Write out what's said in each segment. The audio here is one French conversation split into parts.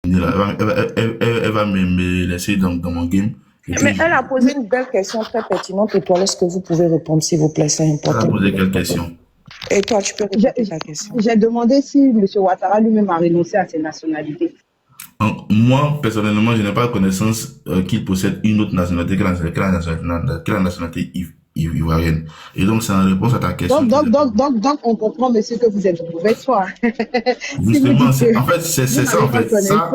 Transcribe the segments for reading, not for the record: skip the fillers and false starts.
Elle va me laisser dans mon game. Et Mais puis, elle a posé une belle question très pertinente et toi, est-ce que vous pouvez répondre, s'il vous plaît, c'est elle a important. posé quelle question? Et toi, tu peux répondre ta question. J'ai demandé si M. Ouattara lui-même a renoncé à ses nationalités. Moi, personnellement, je n'ai pas connaissance qu'il possède une autre nationalité que la nationalité ivoirienne. Et donc, c'est en réponse à ta question. Donc, on comprend, monsieur, que vous êtes de mauvaise foi. Justement, en fait, c'est ça, en fait. Ça,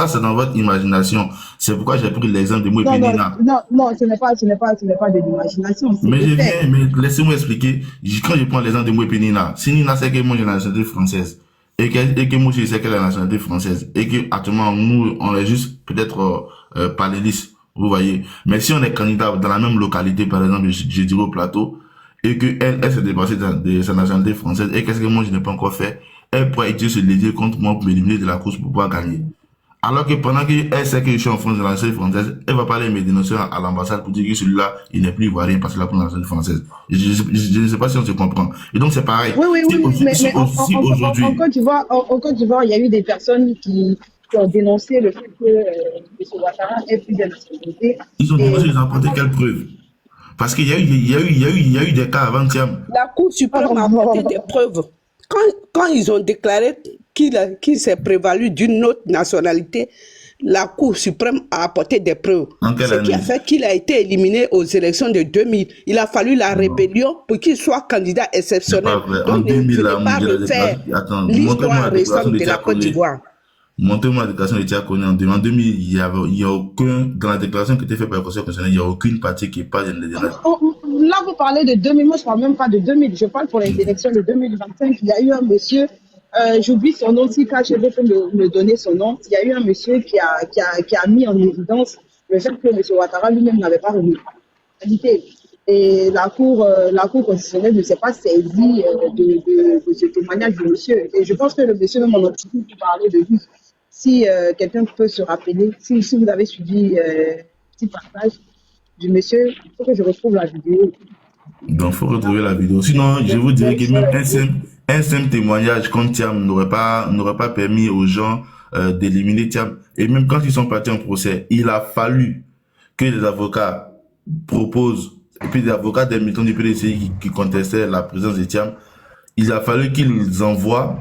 c'est dans votre imagination. C'est pourquoi j'ai pris l'exemple de Moué Pénina. Non, ce n'est pas de l'imagination. Mais laissez-moi expliquer. Quand je prends l'exemple de Moué Pénina, si Nina sait que moi j'ai la nationalité française, et que moi je sais qu'elle a la nationalité française, et que actuellement nous, on est juste peut-être panélistes, vous voyez. Mais si on est candidat dans la même localité, par exemple, je dirais au plateau, et que elle s'est dépassée de sa nationalité française, et qu'est-ce que moi je n'ai pas encore fait, elle pourrait utiliser ce levier contre moi pour m'éliminer de la course pour pouvoir gagner. Alors que pendant qu'elle sait que je suis en France de la nationalité française, elle va pas aller me dénoncer à l'ambassade pour dire que celui-là, il n'est plus ivoirien parce qu'il a pris la nationalité française. Je ne sais pas si on se comprend. Et donc c'est pareil. Oui, mais en Côte d'Ivoire, il y a eu des personnes qui ont dénoncé le fait que M. Ouattara ait pris des nationalités. Ils ont dénoncé, ils ont apporté quelle preuve? Parce qu'il y a eu des cas avant-hier. La Cour suprême a apporté des preuves. Quand ils ont déclaré qu'il s'est prévalu d'une autre nationalité, la Cour suprême a apporté des preuves. Ce qui a fait qu'il a été éliminé aux élections de 2000. Il a fallu la rébellion pour qu'il soit candidat exceptionnel. En 2000, ne pas refaire l'histoire récente de la Côte d'Ivoire. Montrez-moi la déclaration de Tiakoné en 2000. Il y a aucun, dans la déclaration qui était faite par le Conseil constitutionnel, il n'y a aucune partie qui est pas de Là, vous parlez de 2000, moi je ne parle même pas de 2000, je parle pour les élections de 2025. Il y a eu un monsieur, j'oublie son nom, si KHB peut me donner son nom, il y a eu un monsieur qui a mis en évidence le fait que M. Ouattara lui-même n'avait pas remis la qualité. Et la Cour constitutionnelle ne s'est pas saisie de ce témoignage du monsieur. Et je pense que le monsieur, même en optique, qui parlait de lui, si quelqu'un peut se rappeler, si vous avez suivi petit partage du monsieur, il faut que je retrouve la vidéo. Donc, il faut retrouver la vidéo. Sinon, je vous dirais que même un simple témoignage contre Thiam n'aurait pas permis aux gens d'éliminer Thiam. Et même quand ils sont partis en procès, il a fallu que les avocats proposent, et puis les avocats des militants du PDCI qui contestaient la présence de Thiam, il a fallu qu'ils envoient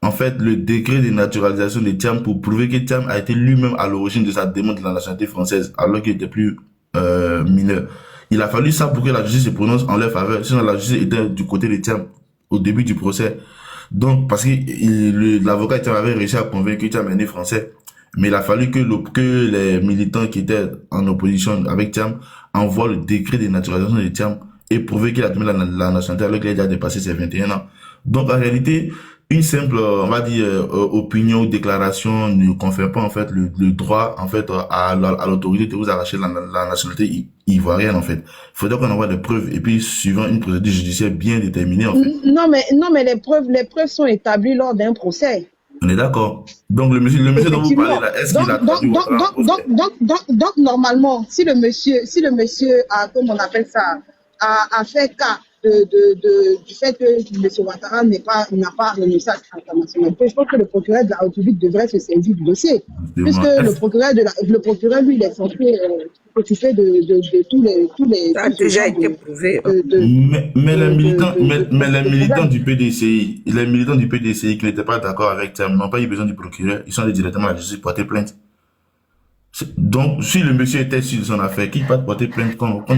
en fait le décret de naturalisation de Thiam pour prouver que Thiam a été lui-même à l'origine de sa demande de la nationalité française alors qu'il était plus mineur. Il a fallu ça pour que la justice se prononce en leur faveur. Sinon, la justice était du côté de Thiam au début du procès. Donc, parce que l'avocat Thiam avait réussi à convaincre que Thiam est né français. Mais il a fallu que les militants qui étaient en opposition avec Thiam envoient le décret de naturalisation de Thiam et prouver qu'il a demandé la nationalité alors qu'il a déjà dépassé ses 21 ans. Donc, en réalité, une simple, on va dire, opinion ou déclaration ne confère pas, en fait, le droit, en fait, à l'autorité de vous arracher la nationalité ivoirienne, en fait. Il faudrait qu'on envoie des preuves, et puis, suivant une procédure judiciaire bien déterminée, en fait. Non, mais les preuves sont établies lors d'un procès. On est d'accord. Donc, le monsieur dont vous parlez là, est-ce qu'il a donc, normalement, si le monsieur a, comme on appelle ça, a fait cas du fait que M. Ouattara n'a pas renoncé à sa nationalité, je pense que le procureur de la République devrait se saisir du dossier. Puisque le procureur, lui, il est censé s'occuper de tous les. Ça a déjà été prouvé. Mais les militants du PDCI, qui n'étaient pas d'accord avec Thiam n'ont pas eu besoin du procureur, ils sont allés directement à la justice porter plainte. Donc, si le monsieur était sûr de son affaire, qu'il va porter plainte contre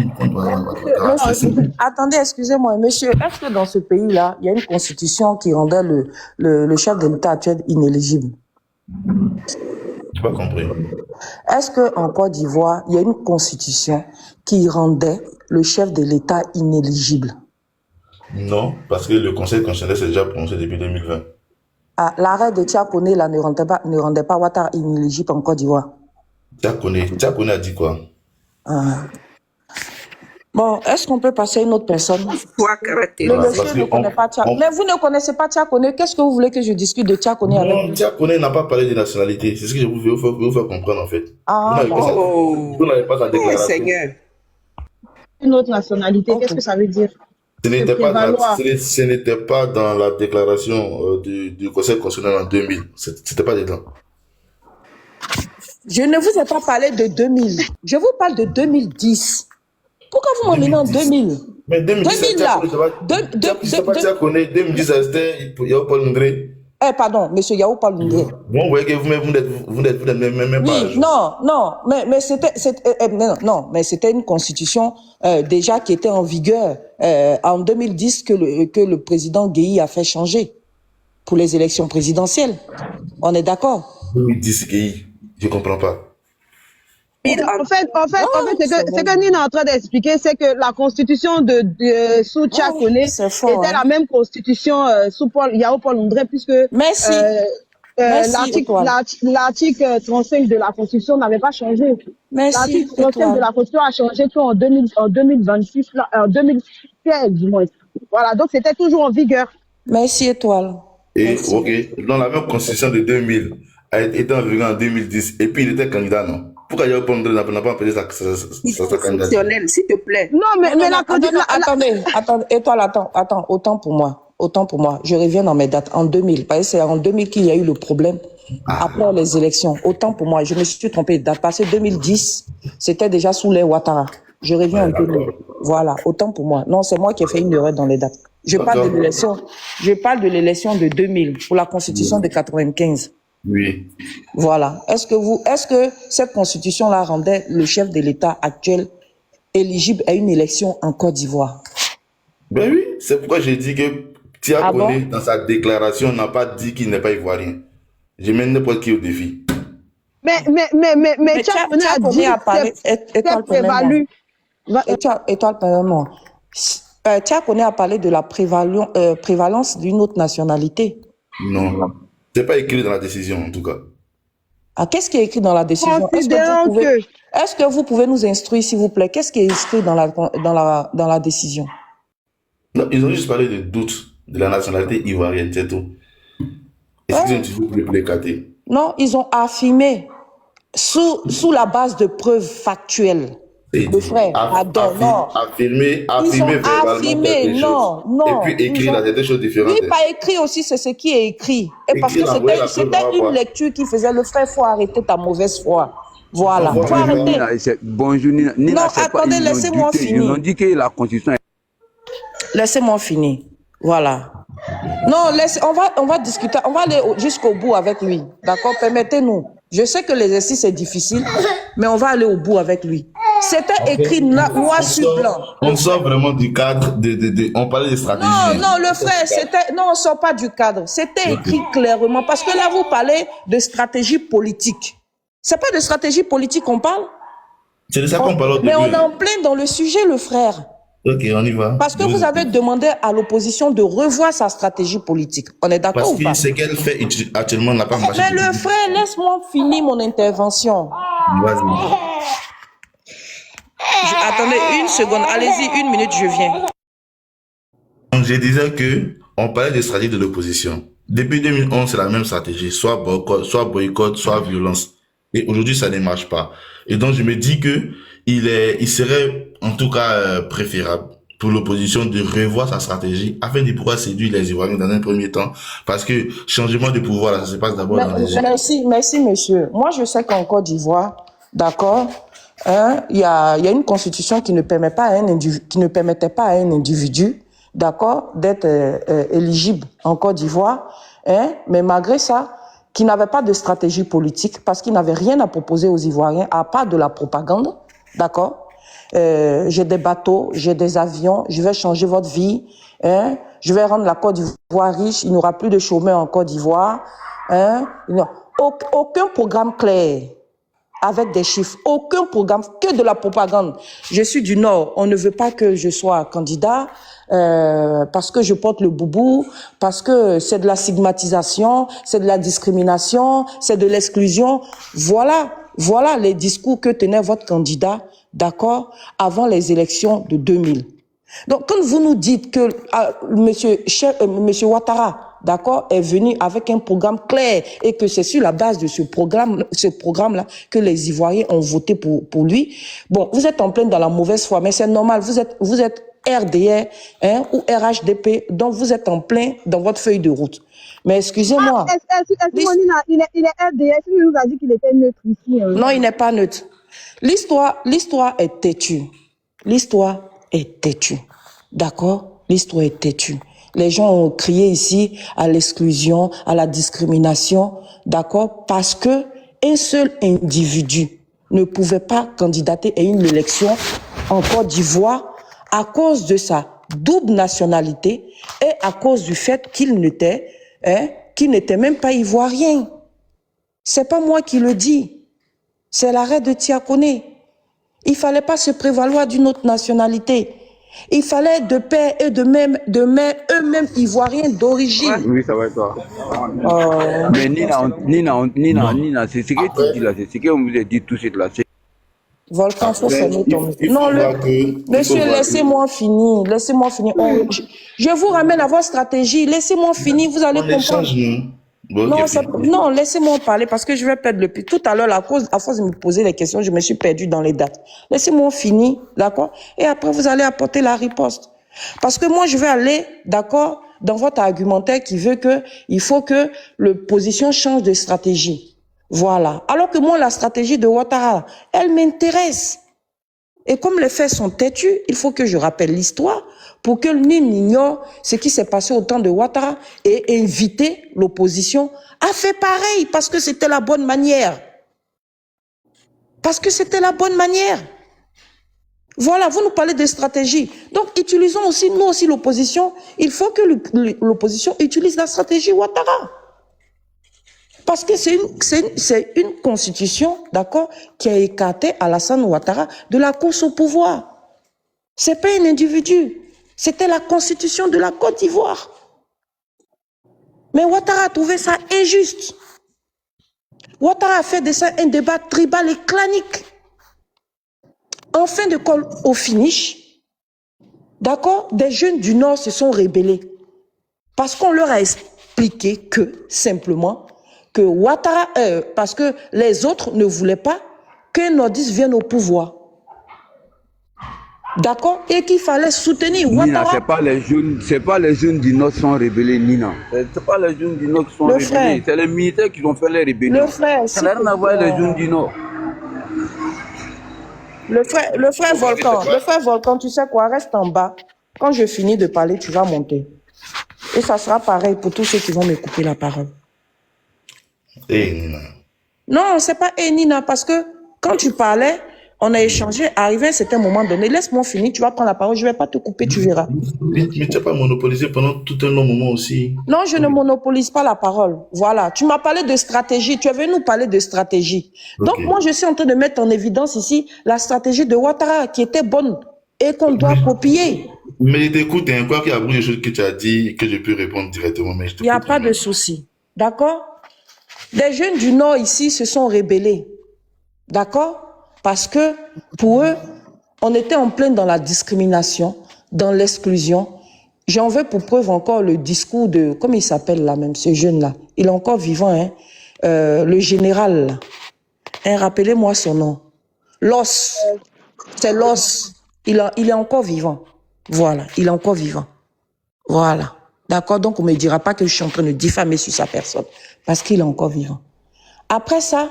Attendez, excusez-moi, monsieur, est-ce que dans ce pays-là, il y a une constitution qui rendait le chef de l'État actuel inéligible? Je n'ai pas compris. Est-ce qu'en Côte d'Ivoire, il y a une constitution qui rendait le chef de l'État inéligible? Non, parce que le Conseil constitutionnel s'est déjà prononcé depuis 2020. Ah, l'arrêt de Tiakoné là ne rendait pas Ouattara inéligible en Côte d'Ivoire. Tiakoné a dit quoi? Bon, est-ce qu'on peut passer à une autre personne? Le monsieur ne connaît pas Tiakoné. Mais vous ne connaissez pas Tiakoné. Qu'est-ce que vous voulez que je discute de Tiakoné avec vous? Non, Tiakoné n'a pas parlé de nationalité. C'est ce que je vous faire comprendre en fait. Vous n'avez pas sa déclaration. Seigneur. Une autre nationalité, qu'est-ce que ça veut dire? Ce n'était pas dans la déclaration du Conseil constitutionnel en 2000. C'était pas dedans. Je ne vous ai pas parlé de 2000. Je vous parle de 2010. Pourquoi vous m'emmenez en 2000? Mais 2010, là. 2010, c'était Yao Paul Ndré. Pardon, monsieur Yao Paul Ndré. Bon, vous voyez que vous n'êtes même pas. Oui, non, mais c'était une constitution déjà qui était en vigueur en 2010 que le président Gueye a fait changer pour les élections présidentielles. On est d'accord? 2010 Gueye, je comprends pas. En fait, ce que Nina est en train d'expliquer, c'est que la constitution sous Tchakone était la même constitution sous Yao Paul Ndré, puisque l'article 35 de la constitution n'avait pas changé. L'article 35 de la constitution a changé qu'en 2026, en 2016 du moins. Voilà, donc c'était toujours en vigueur. Merci, Étoile. Et ok, dans la même constitution de 2000, a été en vigueur en 2010, et puis il était candidat, non? Pourquoi Yao Paul Ndré n'a pas empêché sa candidature? S'il te plaît. Non, mais attendez, Étoile, attends, autant pour moi. Je reviens dans mes dates. En 2000, parce que c'est en 2000 qu'il y a eu le problème après les élections. Autant pour moi, je me suis trompé de date. Parce que 2010, c'était déjà sous les Ouattara. Je reviens en 2000. Voilà, autant pour moi. Non, c'est moi qui ai fait une erreur dans les dates. Je parle de l'élection de 2000 pour la constitution de 95. Oui. Voilà. Est-ce que cette constitution-là rendait le chef de l'État actuel éligible à une élection en Côte d'Ivoire? Ben oui, c'est pourquoi j'ai dit que Tchakone, dans sa déclaration, n'a pas dit qu'il n'est pas ivoirien. Je mène n'importe qui au défi. Mais Tchakone a dit Étoile, prévalu. Étoile, pardon. Tchakone a parlé de la prévalence d'une autre nationalité. Non. C'est pas écrit dans la décision, en tout cas. Qu'est-ce qui est écrit dans la décision? Est-ce que vous pouvez nous instruire, s'il vous plaît? Qu'est-ce qui est écrit dans la décision? Non, ils ont juste parlé de doute de la nationalité ivoirienne, c'est tout. Excusez-moi, s'il vous plaît, pour les cater. Non, ils ont affirmé sous la base de preuves factuelles. Le frère, affirmé non. Et puis écrit, là, c'est des choses différentes. Oui, pas écrit aussi, c'est ce qui est écrit. Et parce que c'était une lecture qui faisait le frère, faut arrêter ta mauvaise foi. Voilà, faut arrêter. Bonjour, Nina. Non, attendez, laissez-moi finir. Ils ont dit que la constitution... Laissez-moi finir. Voilà. Non, on va discuter, on va aller jusqu'au bout avec lui. D'accord? Permettez-nous. Je sais que l'exercice est difficile, mais on va aller au bout avec lui. C'était écrit noir sur blanc. On sort vraiment du cadre on parlait de stratégie. Non, le frère, non, on sort pas du cadre. C'était écrit clairement, parce que là, vous parlez de stratégie politique. C'est pas de stratégie politique qu'on parle? C'est de ça qu'on parle au début. Mais on est en plein dans le sujet, le frère. Ok, on y va. Parce que vous avez demandé à l'opposition de revoir sa stratégie politique. On est d'accord ou pas? Parce que ce qu'elle fait actuellement n'a pas marché. Mais le frère, laisse-moi finir mon intervention. Vas-y. Attendez une seconde. Allez-y, 1 minute, je viens. Donc, je disais que on parlait de stratégie de l'opposition. Depuis 2011, c'est la même stratégie. Soit boycott, soit violence. Et aujourd'hui, ça ne marche pas. Et donc, je me dis que il serait, en tout cas, préférable pour l'opposition de revoir sa stratégie afin de pouvoir séduire les Ivoiriens dans un premier temps. Parce que changement de pouvoir, là, ça se passe d'abord dans les... Merci, monsieur. Moi, je sais qu'en Côte d'Ivoire, d'accord, il y a une constitution qui ne permettait pas à un individu, d'accord, d'être éligible en Côte d'Ivoire, mais malgré ça, qui n'avait pas de stratégie politique, parce qu'il n'avait rien à proposer aux Ivoiriens, à part de la propagande, d'accord. J'ai des bateaux, j'ai des avions, je vais changer votre vie, je vais rendre la Côte d'Ivoire riche, il n'y aura plus de chômeurs en Côte d'Ivoire, aucun programme clair, avec des chiffres, aucun programme, que de la propagande. Je suis du Nord, on ne veut pas que je sois candidat, parce que je porte le boubou, parce que c'est de la stigmatisation, c'est de la discrimination, c'est de l'exclusion. Voilà les discours que tenait votre candidat, d'accord, avant les élections de 2000. Donc, quand vous nous dites que monsieur Ouattara, d'accord, est venu avec un programme clair et que c'est sur la base de ce programme-là que les Ivoiriens ont voté pour lui, bon, vous êtes en pleine dans la mauvaise foi, mais c'est normal, vous êtes RDR ou RHDP dont vous êtes en plein dans votre feuille de route. Mais excusez-moi. Nina, il est RDR, il nous a dit qu'il était neutre ici. Non, il n'est pas neutre. L'histoire est têtue. L'histoire est têtue. D'accord? L'histoire est têtue. Les gens ont crié ici à l'exclusion, à la discrimination, d'accord? Parce que un seul individu ne pouvait pas candidater à une élection en Côte d'Ivoire à cause de sa double nationalité et à cause du fait qu'il n'était même pas ivoirien. C'est pas moi qui le dis. C'est l'arrêt de Tiakoné. Il fallait pas se prévaloir d'une autre nationalité. Il fallait de père et de mère eux-mêmes ivoiriens d'origine. Oui, ça va être toi. Mais Nina, c'est ce que tu dis là, c'est ce qu'on vous a dit tout de suite là. Volcan, faut fermer ton micro. Non, monsieur, laissez-moi finir. Laissez-moi finir. Je vous ramène à votre stratégie. Laissez-moi finir, vous allez comprendre. Bon, non, laissez-moi parler parce que je vais perdre le plus. Tout à l'heure, à force de me poser les questions, je me suis perdu dans les dates. Laissez-moi finir, d'accord? Et après, vous allez apporter la riposte. Parce que moi, je vais aller, d'accord, dans votre argumentaire qui veut il faut que l'opposition change de stratégie. Voilà. Alors que moi, la stratégie de Ouattara, elle m'intéresse. Et comme les faits sont têtus, il faut que je rappelle l'histoire pour que nul n'ignore ce qui s'est passé au temps de Ouattara et inviter l'opposition à faire pareil parce que c'était la bonne manière. Parce que c'était la bonne manière. Voilà, vous nous parlez de stratégie. Donc, utilisons aussi, nous aussi, l'opposition. Il faut que l'opposition utilise la stratégie Ouattara. Parce que c'est une constitution, d'accord, qui a écarté Alassane Ouattara de la course au pouvoir. C'est pas un individu. C'était la constitution de la Côte d'Ivoire. Mais Ouattara a trouvé ça injuste. Ouattara a fait de ça un débat tribal et clanique. En fin de compte, au finish, d'accord, des jeunes du Nord se sont rébellés. Parce qu'on leur a expliqué que, simplement, que Ouattara, parce que les autres ne voulaient pas qu'un nordiste vienne au pouvoir. D'accord? Et qu'il fallait soutenir Ouattara. Nina, c'est pas les jeunes du Nord qui sont rébellés, Nina. C'est pas les jeunes du Nord qui sont rébellés. C'est les militaires qui ont fait les rébellions. Le frère, ça n'a rien à voir avec les jeunes du Nord. Le frère Volcan, tu sais quoi? Reste en bas. Quand je finis de parler, tu vas monter. Et ça sera pareil pour tous ceux qui vont me couper la parole. Nina. Non, c'est pas Nina, parce que quand tu parlais, on a échangé, arrivé à un certain moment donné, laisse-moi finir, tu vas prendre la parole, je ne vais pas te couper, tu verras. Mais tu n'as pas monopolisé pendant tout un long moment aussi. Non, je ne monopolise pas la parole. Voilà, tu m'as parlé de stratégie, tu es venu nous parler de stratégie. Okay. Donc moi, je suis en train de mettre en évidence ici la stratégie de Ouattara qui était bonne et qu'on doit copier. Mais écoute, quoi qu'il y a beaucoup de choses que tu as dit que je peux répondre directement. Il n'y a pas de souci, d'accord? Des jeunes du Nord ici se sont rébellés, d'accord? Parce que pour eux, on était en plein dans la discrimination, dans l'exclusion. J'en veux pour preuve encore le discours de, comment il s'appelle là même, ce jeune-là. Il est encore vivant, hein? Le général, là. Hein, rappelez-moi son nom. L'os. C'est l'os. Il est encore vivant. Voilà, il est encore vivant. Voilà. D'accord? Donc, on ne me dira pas que je suis en train de diffamer sur sa personne. Parce qu'il est encore vivant. Après ça,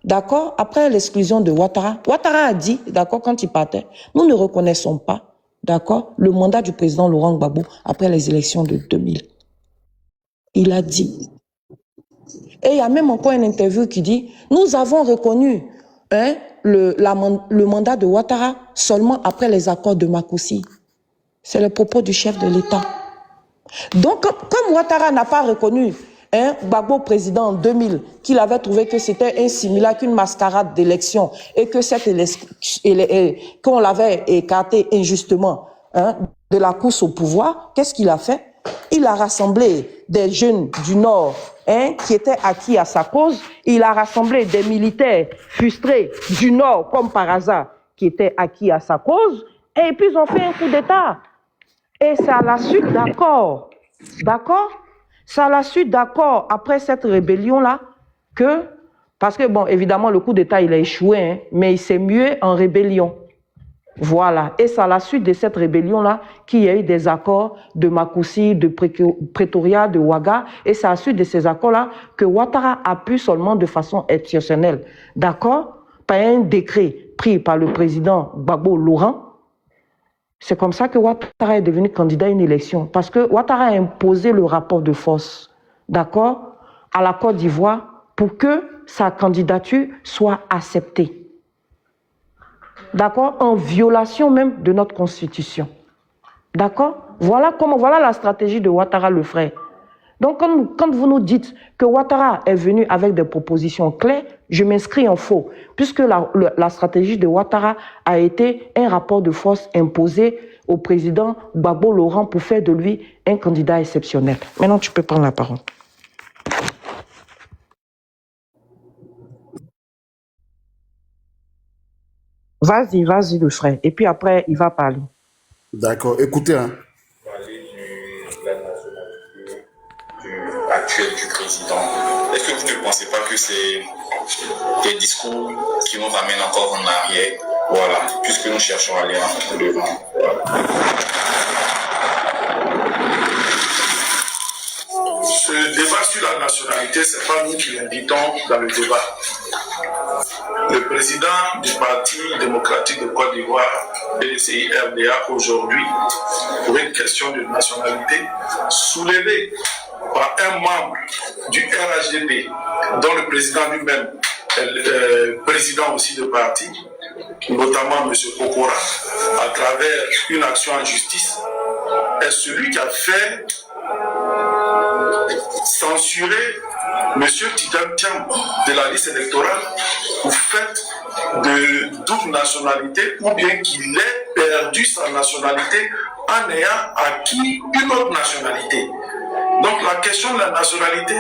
d'accord, après l'exclusion de Ouattara, Ouattara a dit, d'accord, quand il partait, nous ne reconnaissons pas, d'accord, le mandat du président Laurent Gbagbo après les élections de 2000. Il a dit. Et il y a même encore une interview qui dit, nous avons reconnu le mandat de Ouattara seulement après les accords de Makoussi. C'est le propos du chef de l'État. Donc, comme Ouattara n'a pas reconnu Gbagbo président en 2000, qu'il avait trouvé que c'était un simulacre, une mascarade d'élection et que qu'on l'avait écarté injustement de la course au pouvoir, qu'est-ce qu'il a fait? Il a rassemblé des jeunes du Nord qui étaient acquis à sa cause. Il a rassemblé des militaires frustrés du Nord, comme par hasard, qui étaient acquis à sa cause. Et puis ils ont fait un coup d'État. Et c'est à la suite d'accord, d'accord? C'est à la suite d'accord, après cette rébellion-là, que, parce que bon, évidemment, le coup d'État, il a échoué, mais il s'est mué en rébellion. Voilà. Et c'est à la suite de cette rébellion-là qu'il y a eu des accords de Makoussi, de Pretoria, de Ouaga. Et c'est à la suite de ces accords-là que Ouattara a pu seulement de façon exceptionnelle, d'accord, par un décret pris par le président Gbagbo Laurent. C'est comme ça que Ouattara est devenu candidat à une élection. Parce que Ouattara a imposé le rapport de force, d'accord, à la Côte d'Ivoire pour que sa candidature soit acceptée. D'accord, en violation même de notre constitution. D'accord, voilà la stratégie de Ouattara le frère. Donc quand vous nous dites que Ouattara est venu avec des propositions claires, je m'inscris en faux, puisque la stratégie de Ouattara a été un rapport de force imposé au président Gbagbo Laurent pour faire de lui un candidat exceptionnel. Maintenant, tu peux prendre la parole. Vas-y, le frère. Et puis après, il va parler. D'accord. Écoutez, hein. Parler de la nationalité actuelle du président. Est-ce que vous ne pensez pas que c'est des discours qui nous ramènent encore en arrière? Voilà, puisque nous cherchons à aller en devant. Voilà. Ce débat sur la nationalité, ce n'est pas nous qui l'invitons dans le débat. Le président du Parti démocratique de Côte d'Ivoire, PDCI RDA, aujourd'hui, pour une question de nationalité soulevée par un membre du RHDP, dont le président lui-même est président aussi de parti, notamment M. Pokora, à travers une action en justice, est celui qui a fait censurer M. Tidjane Thiam de la liste électorale au fait de double nationalité ou bien qu'il ait perdu sa nationalité en ayant acquis une autre nationalité. Donc la question de la nationalité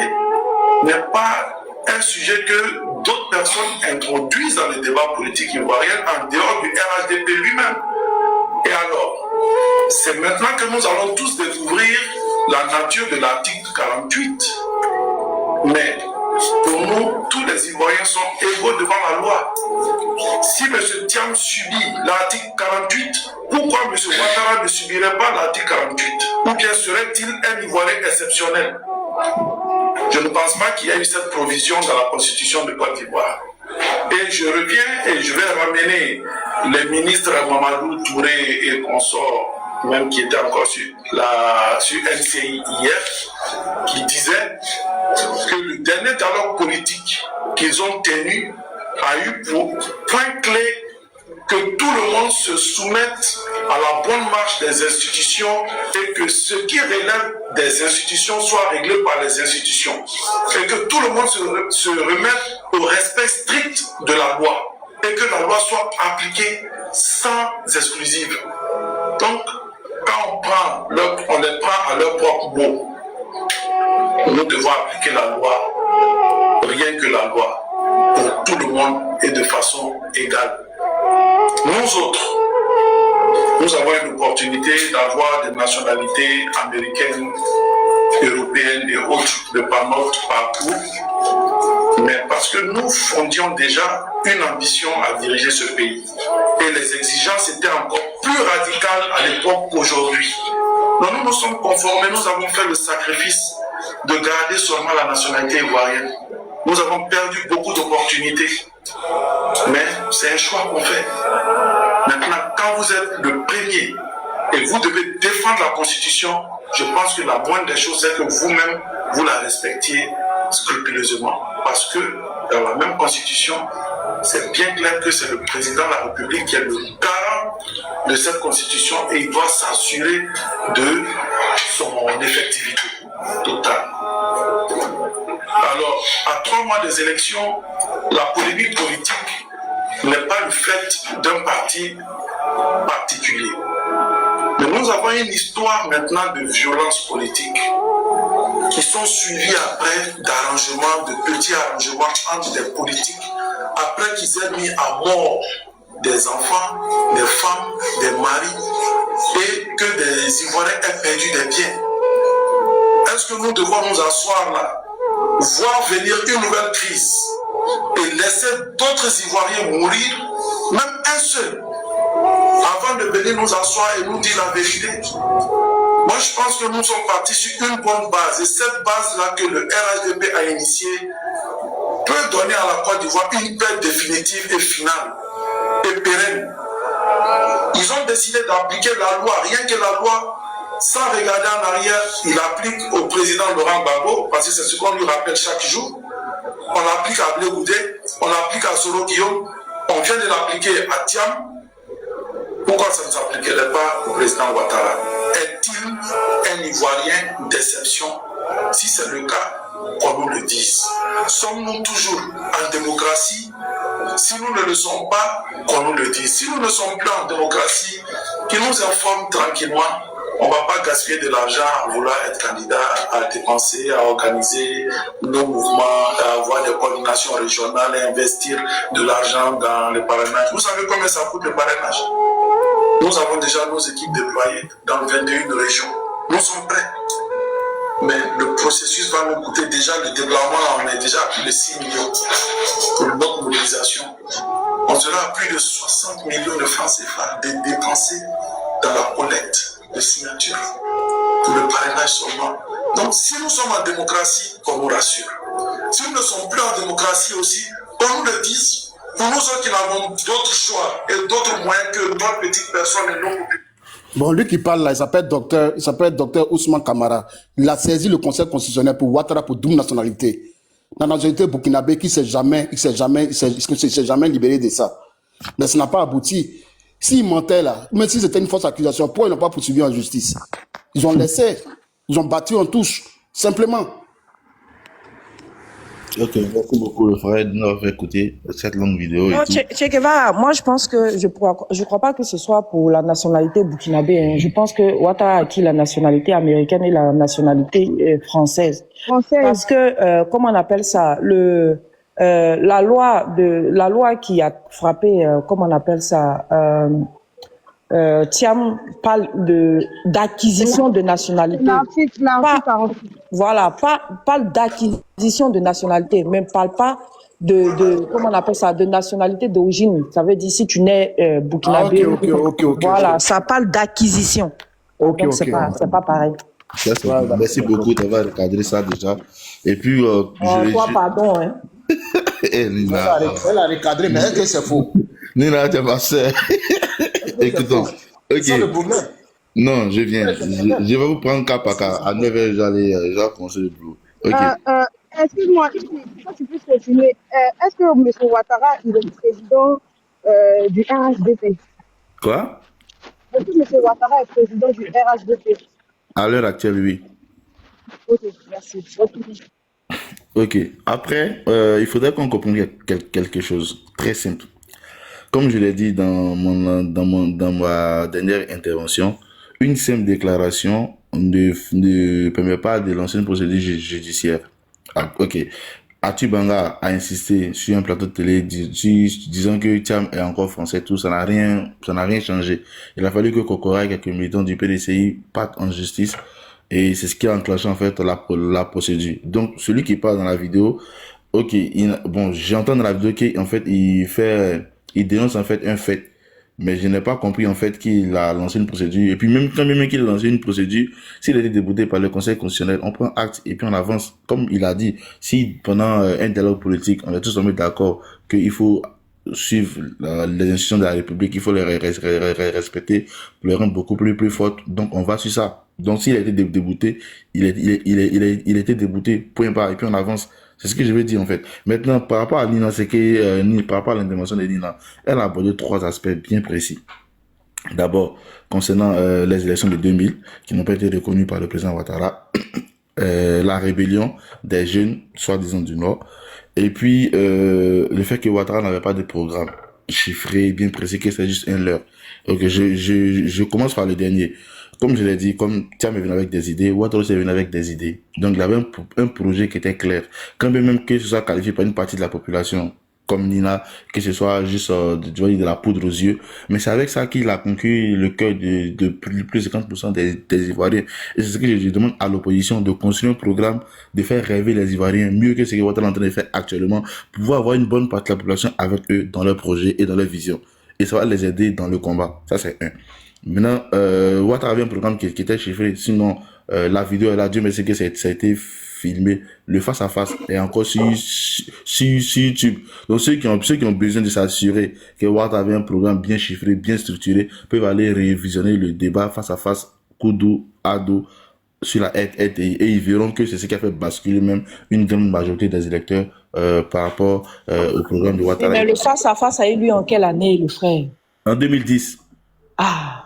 n'est pas un sujet que d'autres personnes introduisent dans le débat politique ivoirien en dehors du RHDP lui-même. Et alors, c'est maintenant que nous allons tous découvrir la nature de l'article 48. Mais pour nous, tous les Ivoiriens sont égaux devant la loi. Si M. Thiam subit l'article 48, pourquoi M. Ouattara ne subirait pas l'article 48? Ou bien serait-il un Ivoirien exceptionnel? Je ne pense pas qu'il y ait eu cette provision dans la Constitution de Côte d'Ivoire. Et je reviens et je vais ramener les ministres Mamadou Touré et consorts, même qui étaient encore sur NCI hier, qui disaient que le dernier dialogue politique qu'ils ont tenu a eu pour point clé que tout le monde se soumette à la bonne marche des institutions et que ce qui relève des institutions soit réglé par les institutions. Et que tout le monde se remette au respect strict de la loi et que la loi soit appliquée sans exclusive. Donc, quand on les prend à leur propre mot, nous devons appliquer la loi, rien que la loi, pour tout le monde et de façon égale. Nous autres, nous avons une opportunité d'avoir des nationalités américaines, européennes et autres de par notre parcours, mais parce que nous fondions déjà une ambition à diriger ce pays. Et les exigences étaient encore plus radicales à l'époque qu'aujourd'hui. Donc nous nous sommes conformés, nous avons fait le sacrifice de garder seulement la nationalité ivoirienne. Nous avons perdu beaucoup d'opportunités, mais c'est un choix qu'on fait. Maintenant, quand vous êtes le premier et vous devez défendre la Constitution, je pense que la moindre des choses, c'est que vous-même, vous la respectiez scrupuleusement. Parce que dans la même Constitution, c'est bien clair que c'est le président de la République qui est le garant de cette Constitution et il doit s'assurer de son effectivité totale. Alors, à 3 mois des élections, la polémique politique n'est pas le fait d'un parti particulier. Mais nous avons une histoire maintenant de violence politique qui sont suivies après d'arrangements, de petits arrangements entre des politiques, après qu'ils aient mis à mort des enfants, des femmes, des maris, et que des Ivoiriens aient perdu des biens. Est-ce que nous devons nous asseoir là, voir venir une nouvelle crise et laisser d'autres Ivoiriens mourir, même un seul, avant de venir nous asseoir et nous dire la vérité. Moi, je pense que nous sommes partis sur une bonne base. Et cette base-là que le RHDP a initiée peut donner à la Côte d'Ivoire une paix définitive et finale et pérenne. Ils ont décidé d'appliquer la loi, rien que la loi, sans regarder en arrière, il applique au président Laurent Gbagbo, parce que c'est ce qu'on lui rappelle chaque jour. On l'applique à Blé Goudé, on l'applique à Soro Guillaume, on vient de l'appliquer à Thiam. Pourquoi ça ne s'appliquerait pas au président Ouattara? Est-il un Ivoirien d'exception? Si c'est le cas, qu'on nous le dise. Sommes-nous toujours en démocratie? Si nous ne le sommes pas, qu'on nous le dise. Si nous ne sommes plus en démocratie, qu'ils nous informent tranquillement. On ne va pas gaspiller de l'argent à vouloir être candidat, à dépenser, à organiser nos mouvements, à avoir des coordinations régionales et investir de l'argent dans le parrainage. Vous savez combien ça coûte le parrainage? Nous avons déjà nos équipes déployées dans 21 régions. Nous sommes prêts. Mais le processus va nous coûter déjà, le déploiement, on est déjà à plus de 6 millions pour notre mobilisation. On sera à plus de 60 millions de francs CFA dépensés dans la collecte de signatures pour le parrainage seulement. Donc si nous sommes en démocratie, qu'on nous rassure. Si nous ne sommes plus en démocratie aussi, qu'on nous le dise. Pour nous autres qui n'avons d'autres choix et d'autres moyens que d'autres petites personnes et nos populations. Bon, lui qui parle là, il s'appelle docteur Ousmane Kamara. Il a saisi le conseil constitutionnel pour Ouattara pour double nationalité. La nationalité burkinabé qui s'est jamais libéré de ça. Mais ça n'a pas abouti. S'ils mentaient là, même si c'était une fausse accusation, pourquoi ils n'ont pas poursuivi en justice? Ils ont laissé, ils ont battu en touche, simplement. Ok, merci beaucoup le frère de nous avoir écouté cette longue vidéo. Non, Che Guevara, moi je pense que je crois pas que ce soit pour la nationalité burkinabé. Hein. Je pense que Ouattara a acquis la nationalité américaine et la nationalité française. Parce que comment on appelle ça, la loi qui a frappé, comment on appelle ça, Thiam parle d'acquisition de nationalité. Voilà, parle d'acquisition de nationalité, mais parle pas de comment on appelle ça, de nationalité d'origine. Ça veut dire si tu nais burkinabé. Voilà, ça parle d'acquisition. Donc c'est pas pareil. Ça, merci beaucoup d'avoir recadré ça déjà. Et puis pardon, hein. Nina, elle a recadré, mais est-ce que c'est faux? Nina, tu es ma soeur. Écoutons. Ok. C'est le problème. Non, je viens. Je vais vous prendre cas par cas. À 9h, j'allais commencer le boulot. Ok. Excuse-moi, si tu peux continuer. Est-ce que M. Ouattara il est président du RHDP? Quoi? Est-ce que M. Ouattara est président du RHDP? À l'heure actuelle, oui. Ok, merci. Ok. Après, il faudrait qu'on comprenne quelque chose très simple. Comme je l'ai dit dans ma dernière intervention, une simple déclaration ne permet pas de lancer une procédure judiciaire. Ah, ok. Atu Banga a insisté sur un plateau de télé disant que Thiam est encore français, tout, ça n'a rien changé. Il a fallu que Kokora et quelques militants du PDCI partent en justice et c'est ce qui a enclenché en fait la procédure. Donc celui qui parle dans la vidéo, ok, j'entends dans la vidéo qu'en fait il dénonce en fait un fait, mais je n'ai pas compris en fait qu'il a lancé une procédure. Et puis même quand qu'il a lancé une procédure, s'il a été débouté par le Conseil constitutionnel, on prend acte et puis on avance. Comme il a dit, si pendant un dialogue politique, on est tous d'accord qu'il faut suivre les institutions de la République, il faut les respecter pour les rendre beaucoup plus fortes. Donc on va sur ça. Donc s'il a été débouté, il a été débouté, point barre, et puis on avance. C'est ce que je veux dire en fait. Maintenant, par rapport à Nina, par rapport à l'intervention de Nina, elle a abordé 3 aspects bien précis. D'abord, concernant les élections de 2000, qui n'ont pas été reconnues par le président Ouattara, la rébellion des jeunes, soi-disant du Nord, et puis le fait que Ouattara n'avait pas de programme chiffré, bien précis, que c'est juste un leurre. Donc je commence par le dernier. Comme je l'ai dit, comme Thiam est venu avec des idées, Ouattara est venu avec des idées. Donc il avait un projet qui était clair. Quand même que ce soit qualifié par une partie de la population, comme Nina, que ce soit juste de la poudre aux yeux, mais c'est avec ça qu'il a conquis le cœur de plus de 50% des Ivoiriens. Et c'est ce que je demande à l'opposition, de construire un programme, de faire rêver les Ivoiriens, mieux que ce que Ouattara est en train de faire actuellement, pour pouvoir avoir une bonne partie de la population avec eux dans leurs projets et dans leurs visions. et ça va les aider dans le combat. Ça, c'est un. Maintenant, Ouattara avait un programme qui était chiffré. Sinon, la vidéo, elle a Dieu merci que ça a été filmé. Le face-à-face est encore sur YouTube. Donc, ceux qui ont besoin de s'assurer que Ouattara avait un programme bien chiffré, bien structuré, peuvent aller révisionner le débat face-à-face, coude à dos, sur la RTI, et ils verront que c'est ce qui a fait basculer même une grande majorité des électeurs par rapport au programme de Ouattara. Mais le face-à-face a eu lieu en quelle année, le frère? En 2010. Ah,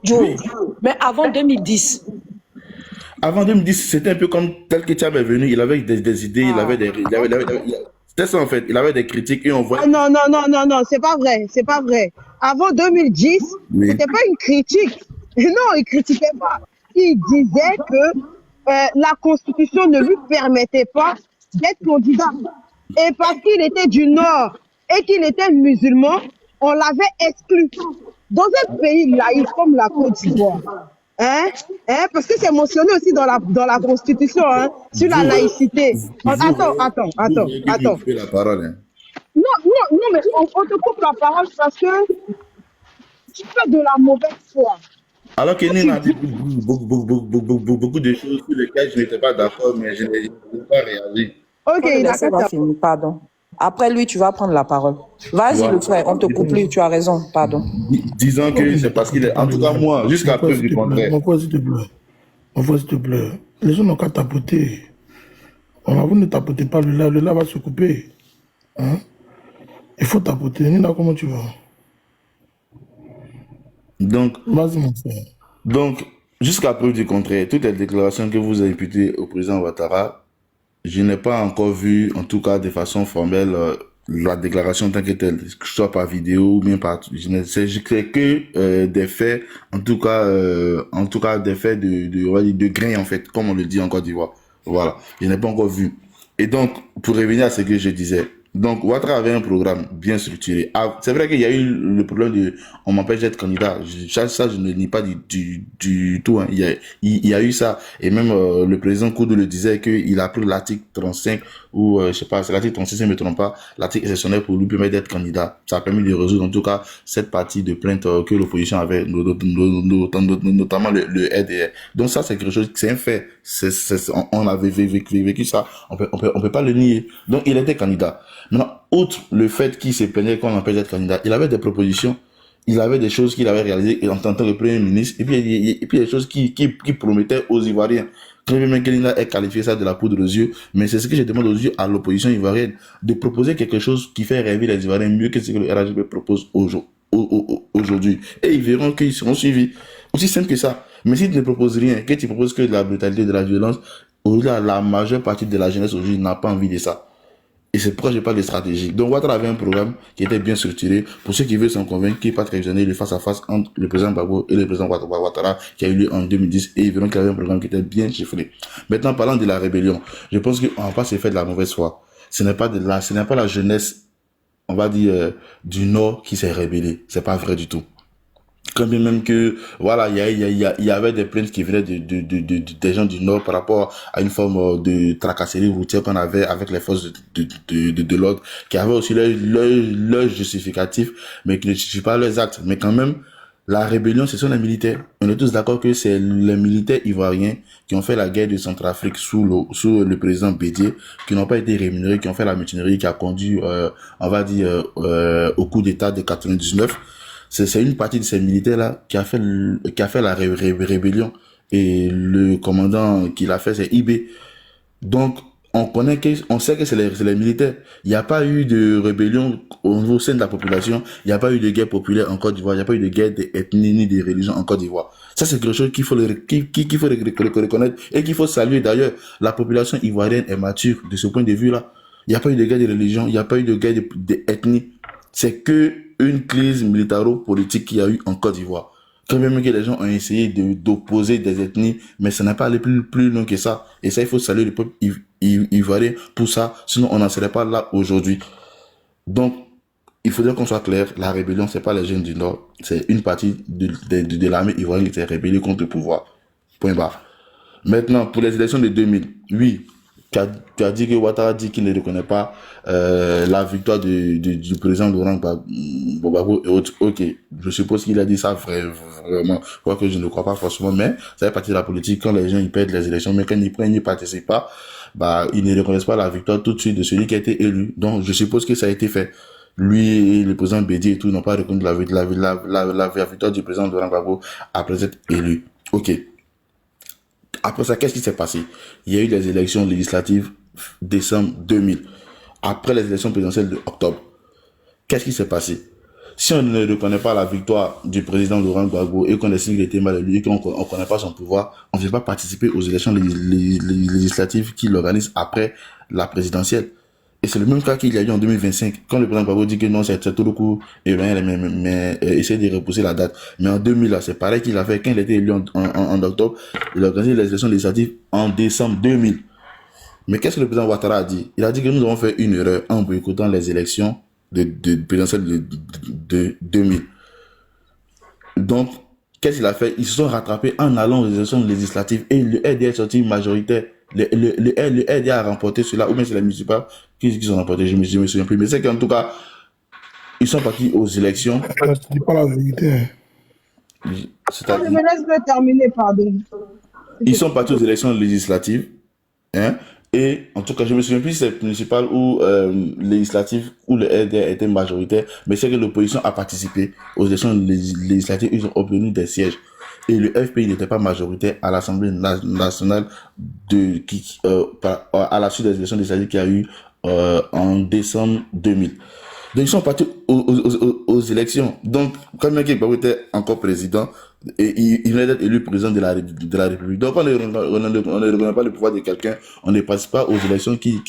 Joe. Oui. Mais avant 2010. Avant 2010, c'était un peu comme tel que Thiam est venu, il avait des idées, il avait des... C'était ça en fait, il avait des critiques et on voit... Ah, non, c'est pas vrai. Avant 2010, oui. C'était pas une critique. Non, il critiquait pas. Il disait que la Constitution ne lui permettait pas d'être candidat. Et parce qu'il était du Nord et qu'il était musulman, on l'avait exclu. Dans un pays laïque comme la Côte d'Ivoire, parce que c'est mentionné aussi dans la Constitution, sur la laïcité. Attends. La parole, hein. Non, mais on te coupe la parole parce que tu fais de la mauvaise foi. Alors que Nina a dit beaucoup de choses sur lesquelles je n'étais pas d'accord, mais je n'ai pas réagi. Ok, d'accord. Pardon. Après lui, tu vas prendre la parole. Vas-y, le frère, on te coupe plus, tu as raison, pardon. Disons que c'est parce qu'il est... En tout cas, moi, jusqu'à preuve du contraire. Mon frère, s'il te plaît. Les gens n'ont qu'à tapoter. Vous ne tapotez pas le lait va se couper. Hein? Il faut tapoter. Nina, comment tu vas? Donc, vas-y, mon frère. Donc, jusqu'à preuve du contraire, toutes les déclarations que vous avez imputées au président Ouattara, je n'ai pas encore vu, en tout cas de façon formelle, la déclaration tant que telle, que ce soit par vidéo ou bien par... Je crée que des faits, en tout cas des faits de grain en fait, comme on le dit en Côte d'Ivoire. Voilà, je n'ai pas encore vu. Et donc, pour revenir à ce que je disais, donc Ouattara avait un programme bien structuré. Ah, c'est vrai qu'il y a eu le problème de on m'empêche d'être candidat. Ça, je ne nie pas du tout. Hein. Il y a eu ça. Et même le président Koudou le disait qu'il a pris l'article 35 ou je sais pas, c'est l'article 36, si je ne me trompe pas, l'article exceptionnel pour lui permettre d'être candidat. Ça a permis de résoudre en tout cas cette partie de plainte que l'opposition avait, notamment le RDR. Donc ça, c'est quelque chose, c'est un fait. On avait vécu ça. On peut pas le nier. Donc il était candidat. Maintenant, outre le fait qu'il s'est plaigné qu'on l'empêche d'être candidat, il avait des propositions, il avait des choses qu'il avait réalisées en tant que Premier ministre, et puis des choses qui promettaient aux Ivoiriens. Quand même Kelina ait qualifié ça de la poudre aux yeux, mais c'est ce que je demande aux yeux à l'opposition ivoirienne, de proposer quelque chose qui fait rêver les Ivoiriens mieux que ce que le RHB propose aujourd'hui. Et ils verront qu'ils seront suivis. Aussi simple que ça. Mais si tu ne proposes rien, que tu proposes que de la brutalité, de la violence, la majeure partie de la jeunesse aujourd'hui n'a pas envie de ça. Et c'est pourquoi je parle de stratégie. Donc Ouattara avait un programme qui était bien structuré. Pour ceux qui veulent s'en convaincre, qui n'est pas très visionné, le face-à-face entre le président Gbagbo et le président Ouattara qui a eu lieu en 2010. Et ils verront qu'il avait un programme qui était bien chiffré. Maintenant, parlant de la rébellion, je pense qu'on va pas se faire de la mauvaise foi. Ce n'est pas la jeunesse, on va dire, du Nord qui s'est rébellée. C'est pas vrai du tout. Quand bien même que, voilà, il y avait des plaintes qui venaient des gens du Nord par rapport à une forme de tracasserie routière qu'on avait avec les forces de l'ordre, qui avaient aussi leur justificatif, mais qui ne justifient pas leurs actes. Mais quand même, la rébellion, ce sont les militaires. On est tous d'accord que c'est les militaires ivoiriens qui ont fait la guerre de Centrafrique sous le président Bédié, qui n'ont pas été rémunérés, qui ont fait la mutinerie, qui a conduit, on va dire, au coup d'État de 99. C'est une partie de ces militaires-là qui a fait la rébellion. Et le commandant qui l'a fait, c'est Ibé. Donc, on sait que c'est les militaires. Il n'y a pas eu de rébellion au sein de la population. Il n'y a pas eu de guerre populaire en Côte d'Ivoire. Il n'y a pas eu de guerre d'ethnie ni de religion en Côte d'Ivoire. Ça, c'est quelque chose qu'il faut reconnaître et qu'il faut saluer. D'ailleurs, la population ivoirienne est mature de ce point de vue-là. Il n'y a pas eu de guerre de religion. Il n'y a pas eu de guerre d'ethnie. C'est que une crise militaro-politique qu'il y a eu en Côte d'Ivoire. Quand même que les gens ont essayé d'opposer des ethnies, mais ça n'a pas allé plus loin que ça. Et ça, il faut saluer le peuple ivoirien pour ça, sinon on n'en serait pas là aujourd'hui. Donc, il faudrait qu'on soit clair, la rébellion, c'est pas les jeunes du Nord, c'est une partie de l'armée ivoirienne qui s'est rébellée contre le pouvoir. Point barre. Maintenant, pour les élections de 2000, oui, tu as dit que Ouattara dit qu'il ne reconnaît pas la victoire du président Laurent Gbagbo et autres. Ok, je suppose qu'il a dit ça vraiment, quoique je ne crois pas forcément, mais ça fait partie de la politique. Quand les gens ils perdent les élections, mais quand ils n'y participent pas, bah ils ne reconnaissent pas la victoire tout de suite de celui qui a été élu. Donc je suppose que ça a été fait. Lui et le président Bédi et tout n'ont pas reconnu la victoire du président Laurent Gbagbo après être élu. Ok. Après ça, qu'est-ce qui s'est passé? Il y a eu les élections législatives décembre 2000. Après les élections présidentielles de octobre. Qu'est-ce qui s'est passé? Si on ne reconnaît pas la victoire du président Laurent Gbagbo et qu'on estime qu'il était mal élu et qu'on ne connaît pas son pouvoir, on ne peut pas participer aux élections législatives qu'il organise après la présidentielle. Et c'est le même cas qu'il y a eu en 2025, quand le président Gbagbo dit que non, c'est tout le coup, mais essaie de repousser la date. Mais en 2000, là, c'est pareil qu'il a fait. Quand il a été élu en octobre, il a organisé les élections législatives en décembre 2000. Mais qu'est-ce que le président Ouattara a dit? Il a dit que nous avons fait une erreur en boycottant les élections de présidentielles de 2000. Donc, qu'est-ce qu'il a fait? Ils se sont rattrapés en allant aux élections législatives et le RDA est sorti majoritaire. Le RDA a remporté cela, ou bien c'est les municipales qui ont remporté, je me souviens plus. Mais c'est qu'en tout cas, ils sont partis aux élections. Je ne dis pas la vérité. Je me laisse terminer, pardon. Ils sont partis aux élections législatives. Hein? Et en tout cas, je me souviens plus si c'est municipal ou législative où le RDR était majoritaire, mais c'est que l'opposition a participé aux élections législatives, ils ont obtenu des sièges. Et le FPI n'était pas majoritaire à l'Assemblée nationale à la suite des élections législatives qu'il y a eu en décembre 2000. Donc ils sont partis aux élections. Donc, quand Macky Gbagbo était encore président, et il venait d'être élu président de la République. Donc on ne reconnaît pas le pouvoir de quelqu'un, on ne passe pas aux élections qui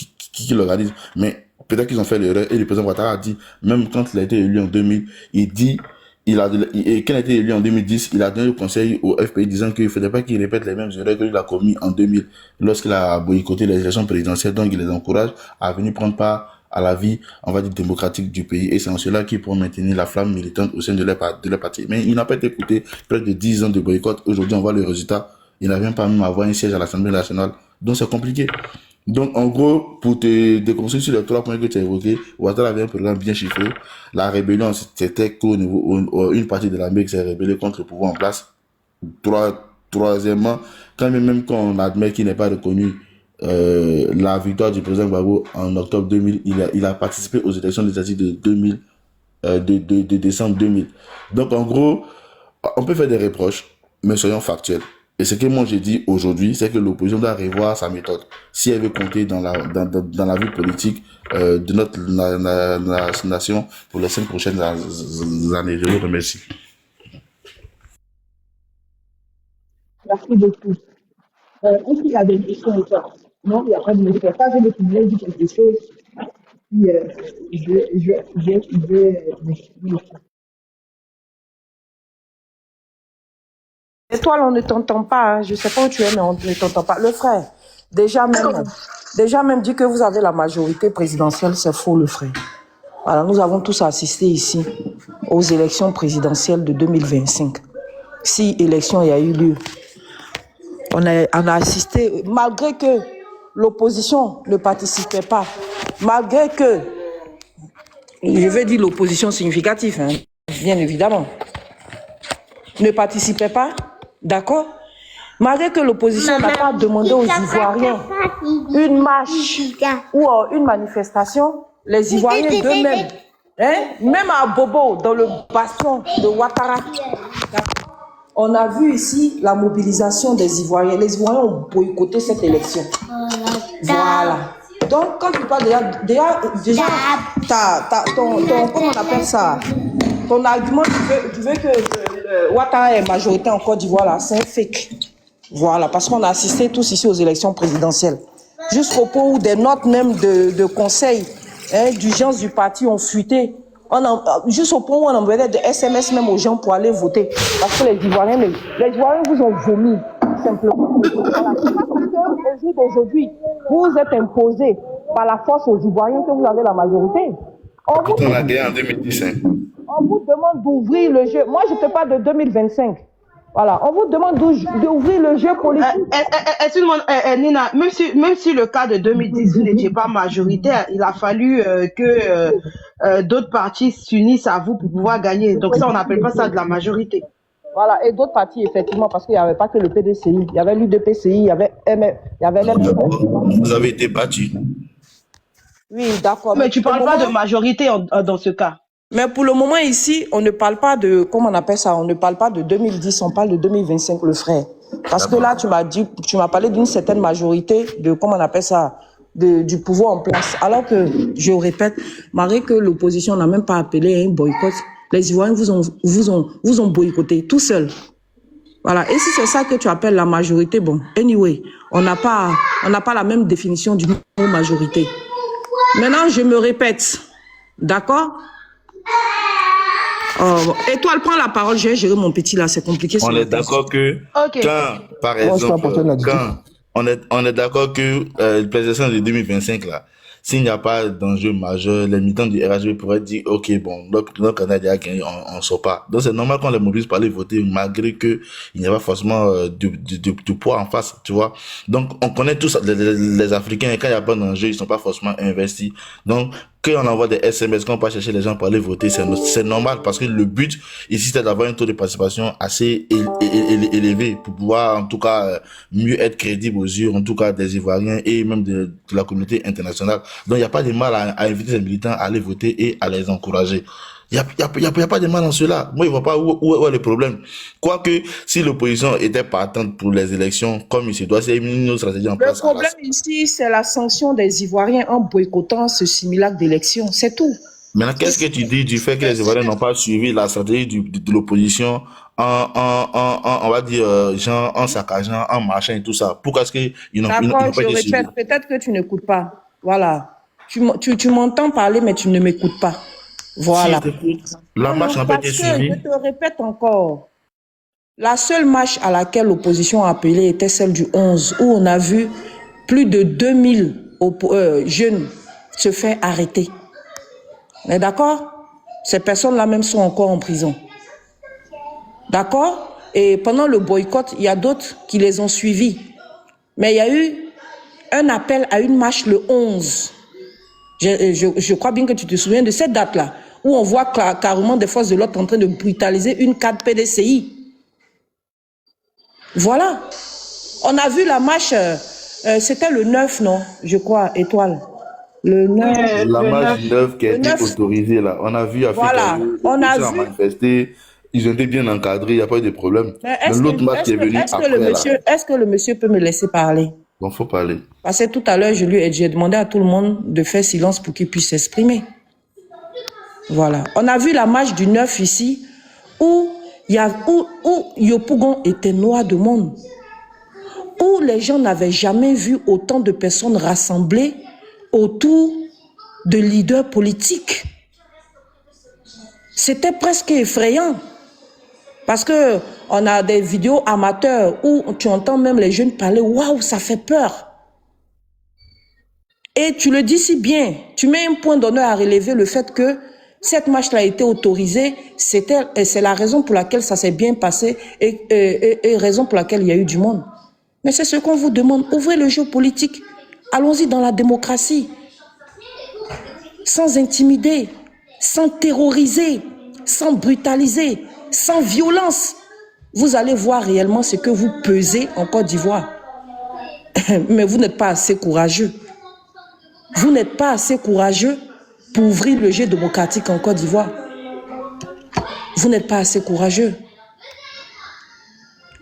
l'organisent. Mais peut-être qu'ils ont fait l'erreur, et le président Ouattara a dit, même quand il a été élu en 2000, il dit, et quand il a été élu en 2010, il a donné le conseil au FPI disant qu'il ne faudrait pas qu'il répète les mêmes erreurs qu'il a commis en 2000 lorsqu'il a boycotté les élections présidentielles. Donc il les encourage à venir prendre part à la vie, on va dire, démocratique du pays. Et c'est en cela qu'ils pourront maintenir la flamme militante au sein de leur parti. Mais il n'a pas été écouté. Près de 10 ans de boycott. Aujourd'hui, on voit le résultat. Il n'arrive pas même à avoir un siège à l'Assemblée nationale. Donc, c'est compliqué. Donc, en gros, pour te déconstruire sur les 3 points que tu as évoqués, Ouattara avait un programme bien chiffré. La rébellion, c'était qu'au niveau, une partie de l'Amérique s'est rébellée contre le pouvoir en place. Troisièmement, quand même quand on admet qu'il n'est pas reconnu la victoire du président Gbagbo en octobre 2000, il a participé aux élections législatives de décembre 2000. Donc en gros, on peut faire des reproches, mais soyons factuels. Et ce que moi j'ai dit aujourd'hui, c'est que l'opposition doit revoir sa méthode. Si elle veut compter dans la vie politique de notre nation pour les 5 prochaines années. Je vous remercie. Merci beaucoup. Est-ce qu'il y a des questions encore? Non, il n'y a pas de questions. Quand je vais publier dit quelque chose, je vais Étoile, on ne t'entend pas. Hein. Je ne sais pas où tu es, mais on ne t'entend pas. Le frère, déjà même dit que vous avez la majorité présidentielle, c'est faux, le frère. Voilà, nous avons tous assisté ici aux élections présidentielles de 2025. Si élection y a eu lieu, on a assisté, malgré que l'opposition ne participait pas, malgré que, je veux dire l'opposition significative, hein, bien évidemment, ne participait pas, d'accord? Malgré que l'opposition n'a pas demandé aux Ivoiriens une marche ou une manifestation, les Ivoiriens d'eux-mêmes, hein, même à Bobo, dans le bastion de Ouattara, on a vu ici la mobilisation des Ivoiriens. Les Ivoiriens ont boycotté cette élection. Voilà. Donc, quand tu parles déjà comment on appelle ça? Ton argument, tu veux que Ouattara est majoritaire en Côte d'Ivoire, là, c'est un fake. Voilà, parce qu'on a assisté tous ici aux élections présidentielles. Jusqu'au point où des notes même de conseil, hein, d'urgence du parti ont fuité. Juste au point où on envoyait des SMS même aux gens pour aller voter. Parce que les Ivoiriens vous ont vomi, simplement. Voilà. C'est pas parce qu'au jour d'aujourd'hui, vous êtes imposés par la force aux Ivoiriens que vous avez la majorité. On a gagné en 2010. On vous demande d'ouvrir le jeu. Moi, je te parle de 2025. Voilà, on vous demande d'ouvrir le jeu politique. Excuse-moi, Nina, même si le cas de 2010, vous n'étiez pas majoritaire, il a fallu que d'autres partis s'unissent à vous pour pouvoir gagner. Donc ça, on n'appelle pas ça de la majorité. Voilà, et d'autres partis, effectivement, parce qu'il n'y avait pas que le PDCI. Il y avait l'UDPCI, il y avait MF, il y avait Vous avez été battu. Oui, d'accord. Mais tu ne parles pas de majorité dans ce cas. Mais pour le moment ici, on ne parle pas de, comment on appelle ça, on ne parle pas de 2010, on parle de 2025, le frère. Parce que là, tu m'as parlé d'une certaine majorité de, comment on appelle ça, du pouvoir en place. Alors que, je répète, malgré que l'opposition n'a même pas appelé à un boycott, les Ivoiriens vous ont boycotté tout seul. Voilà. Et si c'est ça que tu appelles la majorité, bon, anyway, on n'a pas la même définition du mot majorité. Maintenant, je me répète. D'accord? Étoile, prends la parole, je vais gérer mon petit là, c'est compliqué. On est d'accord que quand, par exemple, on est d'accord que le président de 2025 là, s'il n'y a pas d'enjeu majeur, les militants du RHB pourraient dire, ok, bon, notre candidat a gagné, on sort pas. Donc c'est normal qu'on les mobilise pour aller voter, malgré que il n'y a pas forcément de poids en face, tu vois. Donc on connaît tous les Africains, et quand il n'y a pas d'enjeu, ils sont pas forcément investis. Donc quand on envoie des SMS, quand on peut chercher les gens pour aller voter, c'est normal, parce que le but ici c'est d'avoir un taux de participation assez élevé pour pouvoir en tout cas mieux être crédible aux yeux en tout cas des Ivoiriens et même de la communauté internationale. Donc il n'y a pas de mal à inviter les militants à aller voter et à les encourager. Il y a pas de mal en cela. Moi, je vois pas où est le problème. Quoique, si l'opposition était partante pour les élections, comme il se doit, c'est une autre stratégie en place. Le problème ici, c'est la sanction des Ivoiriens en boycottant ce simulacre d'élection. C'est tout. Maintenant, qu'est-ce que tu dis du fait que les Ivoiriens n'ont pas suivi la stratégie de l'opposition on va dire, genre, en saccageant, en marchant et tout ça? Pourquoi est-ce qu'ils n'ont pas été suivis? Peut-être que tu n'écoutes pas. Voilà. Tu m'entends parler, mais tu ne m'écoutes pas. Voilà. La marche n'a pas été suivie. Je te répète encore. La seule marche à laquelle l'opposition a appelé était celle du 11, où on a vu plus de 2000 jeunes se faire arrêter. On est d'accord? Ces personnes-là même sont encore en prison. D'accord? Et pendant le boycott, il y a d'autres qui les ont suivis. Mais il y a eu un appel à une marche le 11. Je crois bien que tu te souviens de cette date-là, où on voit carrément des forces de l'ordre en train de brutaliser une cadre PDCI. Voilà. On a vu la marche, c'était le 9, non? Je crois, Étoile. Le 9. La marche du 9 qui a été autorisée, là. On a vu à voilà. On a vu. Manifester. Ils ont été bien encadrés, il n'y a pas eu de problème. Mais l'autre marche qui est venu après, est-ce que le monsieur peut me laisser parler? Bon, faut parler. Parce que tout à l'heure, j'ai demandé à tout le monde de faire silence pour qu'il puisse s'exprimer. Voilà. On a vu la marche du 9 ici, où Yopougon était noir de monde. Où les gens n'avaient jamais vu autant de personnes rassemblées autour de leaders politiques. C'était presque effrayant. Parce que on a des vidéos amateurs où tu entends même les jeunes parler, waouh, ça fait peur. Et tu le dis si bien, tu mets un point d'honneur à relever le fait que cette marche-là a été autorisée, c'est la raison pour laquelle ça s'est bien passé et raison pour laquelle il y a eu du monde. Mais c'est ce qu'on vous demande, ouvrez le jeu politique, allons-y dans la démocratie, sans intimider, sans terroriser, sans brutaliser, sans violence. Vous allez voir réellement ce que vous pesez en Côte d'Ivoire. Mais vous n'êtes pas assez courageux. Vous n'êtes pas assez courageux pour ouvrir le jeu démocratique en Côte d'Ivoire. Vous n'êtes pas assez courageux.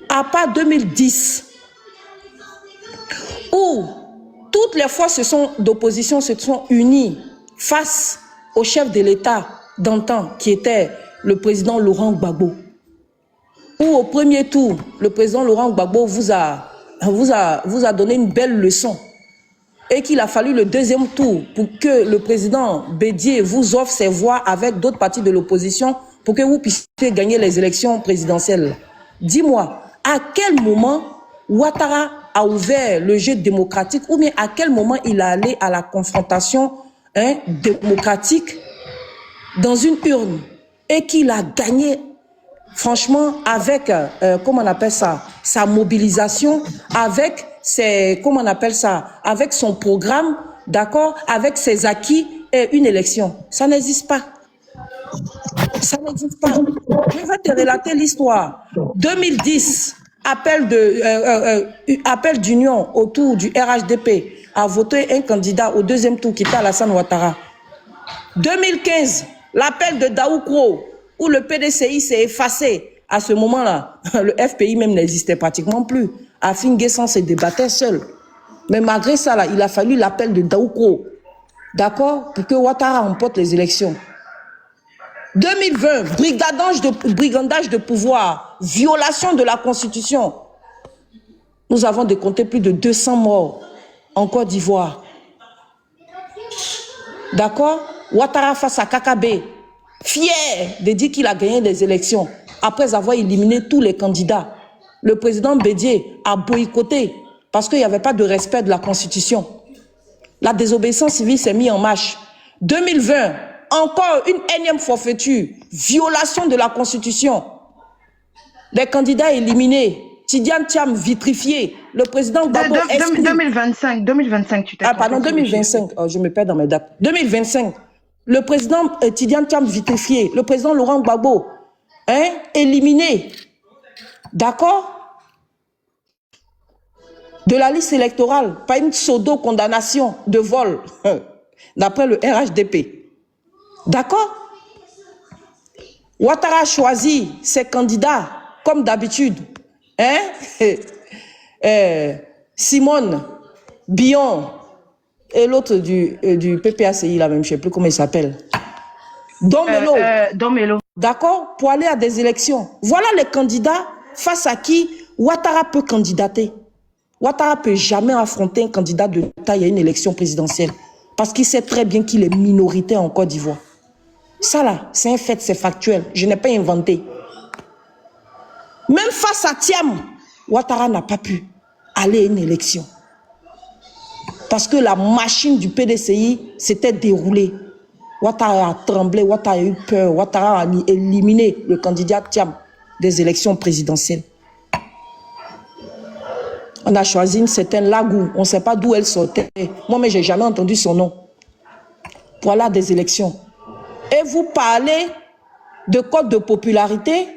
À part 2010, où toutes les forces d'opposition se sont unies face au chef de l'État d'antan, qui était le président Laurent Gbagbo, où au premier tour, le président Laurent Gbagbo vous a donné une belle leçon et qu'il a fallu le deuxième tour pour que le président Bédié vous offre ses voix avec d'autres partis de l'opposition pour que vous puissiez gagner les élections présidentielles. Dis-moi, à quel moment Ouattara a ouvert le jeu démocratique ou bien à quel moment il est allé à la confrontation démocratique dans une urne et qu'il a gagné franchement, avec, comment on appelle ça, sa mobilisation, avec ses, comment on appelle ça, avec son programme, d'accord, avec ses acquis et une élection. Ça n'existe pas. Ça n'existe pas. Je vais te relater l'histoire. 2010, appel d'union autour du RHDP a voté un candidat au deuxième tour qui était Alassane Ouattara. 2015, l'appel de Daoukro, où le PDCI s'est effacé. À ce moment-là, le FPI même n'existait pratiquement plus. Afin Guessan se débattait seul. Mais malgré ça, là, il a fallu l'appel de Daoukro, d'accord, pour que Ouattara remporte les élections. 2020, brigandage de pouvoir, violation de la Constitution. Nous avons décompté plus de 200 morts en Côte d'Ivoire. D'accord? Ouattara face à Kakabe, fier de dire qu'il a gagné les élections, après avoir éliminé tous les candidats. Le président Bédié a boycotté parce qu'il n'y avait pas de respect de la Constitution. La désobéissance civile s'est mise en marche. 2020, encore une énième forfaiture, violation de la Constitution. Les candidats éliminés, Tidiane Thiam vitrifié, le président Gbagbo 2025, tu t'es Ah pardon, 2025, oh, je me perds dans mes dates. 2025, le président Tidiane Thiam vitrifié, le président Laurent Gbagbo, hein, éliminé. D'accord? De la liste électorale, pas une pseudo-condamnation de vol, d'après le RHDP. D'accord? Ouattara a choisi ses candidats, comme d'habitude. Hein? Simone, Bion, et l'autre du PPACI, là même, je ne sais plus comment il s'appelle. Domelo. D'accord? Pour aller à des élections. Voilà les candidats face à qui Ouattara peut candidater. Ouattara ne peut jamais affronter un candidat de taille à une élection présidentielle. Parce qu'il sait très bien qu'il est minoritaire en Côte d'Ivoire. Ça là, c'est un fait, c'est factuel. Je n'ai pas inventé. Même face à Thiam, Ouattara n'a pas pu aller à une élection. Parce que la machine du PDCI s'était déroulée. Ouattara a tremblé, Ouattara a eu peur, Ouattara a éliminé le candidat Thiam des élections présidentielles. On a choisi une certaine Lagou, on ne sait pas d'où elle sortait. Moi, mais je n'ai jamais entendu son nom. Voilà des élections. Et vous parlez de code de popularité.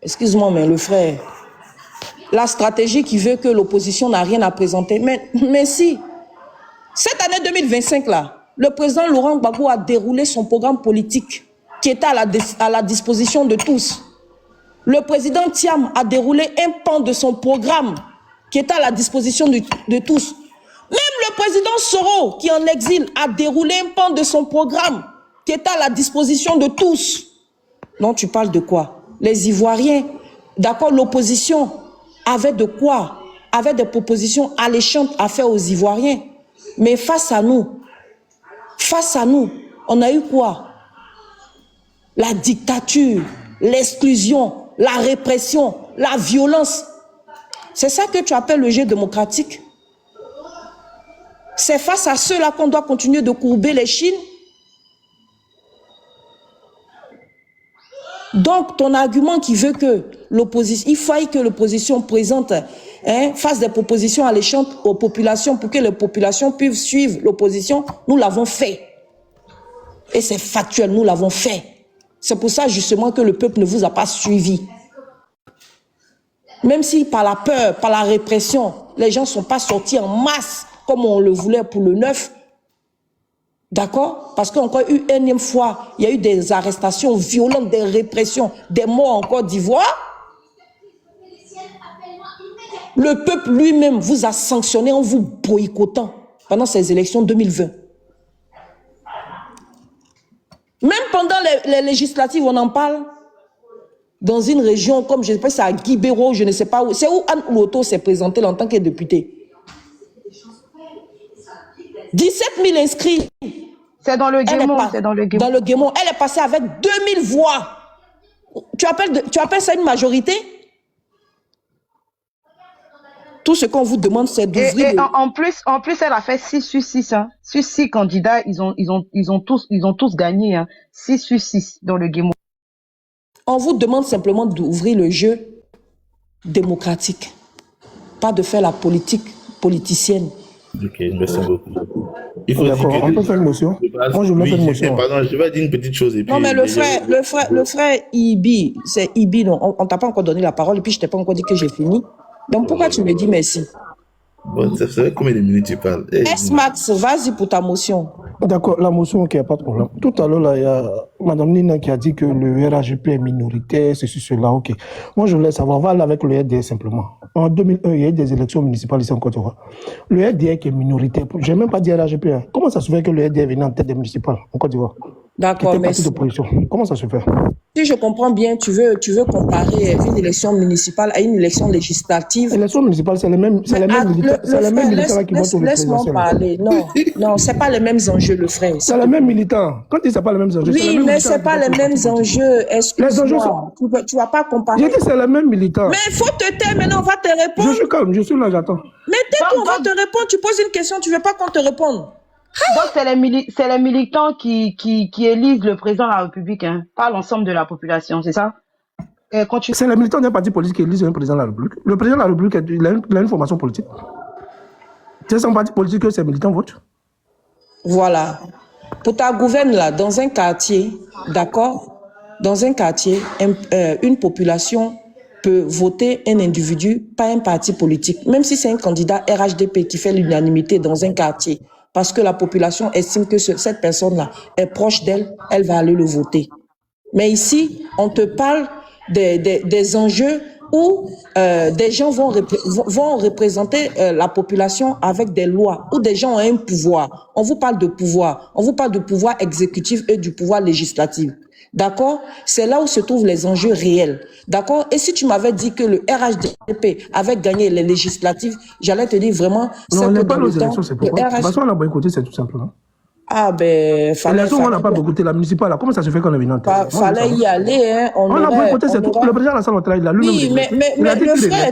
Excuse-moi, mais le frère, la stratégie qui veut que l'opposition n'a rien à présenter. Mais si, cette année 2025 là, le président Laurent Gbagbo a déroulé son programme politique qui était à la disposition de tous. Le président Thiam a déroulé un pan de son programme qui était à la disposition de tous. Même le président Soro, qui est en exil, a déroulé un pan de son programme qui était à la disposition de tous. Non, tu parles de quoi? Les Ivoiriens, d'accord, l'opposition avait de quoi? Avait des propositions alléchantes à faire aux Ivoiriens. Mais face à nous, on a eu quoi? La dictature, l'exclusion, la répression, la violence. C'est ça que tu appelles le jeu démocratique? C'est face à ceux-là qu'on doit continuer de courber les chines? Donc, ton argument qui veut que l'opposition, il faille que l'opposition présente, fasse des propositions alléchantes aux populations pour que les populations puissent suivre l'opposition, nous l'avons fait. Et c'est factuel, nous l'avons fait. C'est pour ça justement que le peuple ne vous a pas suivi. Même si par la peur, par la répression, les gens ne sont pas sortis en masse comme on le voulait pour le 9. D'accord? Parce qu'encore une énième fois, il y a eu des arrestations violentes, des répressions, des morts en Côte d'Ivoire. Le peuple lui-même vous a sanctionné en vous boycottant pendant ces élections 2020. Même pendant les législatives, on en parle. Dans une région comme, je ne sais pas, c'est à Guibéro, je ne sais pas où. C'est où Anne Ouloto s'est présentée en tant que députée. 17 000 inscrits. C'est dans le Guémon. C'est dans le Guémon. Dans le Guémon. Elle est passée avec 2000 voix. Tu appelles ça une majorité? Tout ce qu'on vous demande, c'est d'ouvrir. Et en plus, elle a fait 6 sur 6. Hein. Sur 6 candidats, ils ont tous gagné. Hein. 6 sur 6 dans le Guémon. On vous demande simplement d'ouvrir le jeu démocratique, pas de faire la politique politicienne. Ok, merci beaucoup. Il faut D'accord, on peut faire une motion. Moi, je vais faire une motion. Pardon, je vais dire une petite chose. Et puis, Non, mais le frère Ibi, c'est Ibi, non, on t'a pas encore donné la parole et puis je t'ai pas encore dit que j'ai fini. Donc pourquoi tu me dis merci? Bon, ça fait combien de minutes tu parles? S-Max, vas-y pour ta motion. D'accord, la motion, ok, pas de problème. Tout à l'heure, là, il y a Madame Nina qui a dit que le RHP est minoritaire, ceci, cela, ok. Moi, je voulais savoir, on va aller avec le RDR simplement. En 2001, il y a eu des élections municipales ici en Côte d'Ivoire. Le RDR qui est minoritaire, je n'ai même pas dit RHP. Hein. Comment ça se fait que le RDR venait en tête des municipales en Côte d'Ivoire? D'accord, mais comment ça se fait? Si je comprends bien, tu veux comparer une élection municipale à une élection législative. L'élection municipale, c'est les mêmes militants qui votent au Laisse-moi parler. Non, c'est pas les mêmes enjeux, le frère. C'est les mêmes militants. Quand ils sont pas les mêmes enjeux. Oui, mais c'est pas les mêmes enjeux. Excuse-moi. Tu vas pas comparer. J'ai dit c'est les mêmes militants. Mais il faut te taire maintenant, on va te répondre. Je suis calme, je suis là, j'attends. Mais tais-toi, on va te répondre. Tu poses une question, tu veux pas qu'on te réponde. Donc, c'est les militants qui élisent le président de la République, hein, pas l'ensemble de la population, c'est ça? C'est les militants d'un parti politique qui élisent un président de la République. Le président de la République, il a une formation politique. C'est son parti politique que ses militants votent. Voilà. Pour ta gouverne, là, dans un quartier, d'accord? Dans un quartier, une population peut voter un individu, pas un parti politique. Même si c'est un candidat RHDP qui fait l'unanimité dans un quartier. Parce que la population estime que cette personne-là est proche d'elle, elle va aller le voter. Mais ici, on te parle des enjeux où des gens vont représenter la population avec des lois, où des gens ont un pouvoir. On vous parle de pouvoir. On vous parle de pouvoir exécutif et du pouvoir législatif. D'accord? C'est là où se trouvent les enjeux réels. D'accord? Et si tu m'avais dit que le RHDP avait gagné les législatives, j'allais te dire vraiment... Non, on n'est pas aux élections, c'est pourquoi. Parce qu'on a boycotté, c'est tout simplement. Ah ben... on n'a pas boycotté la municipale, là. Comment ça se fait qu'on est venu en tête? Fallait y aller, hein. On a boycotté, c'est tout. Le président de l'Assemblée nationale, il a lui-même... Oui, mais le frère,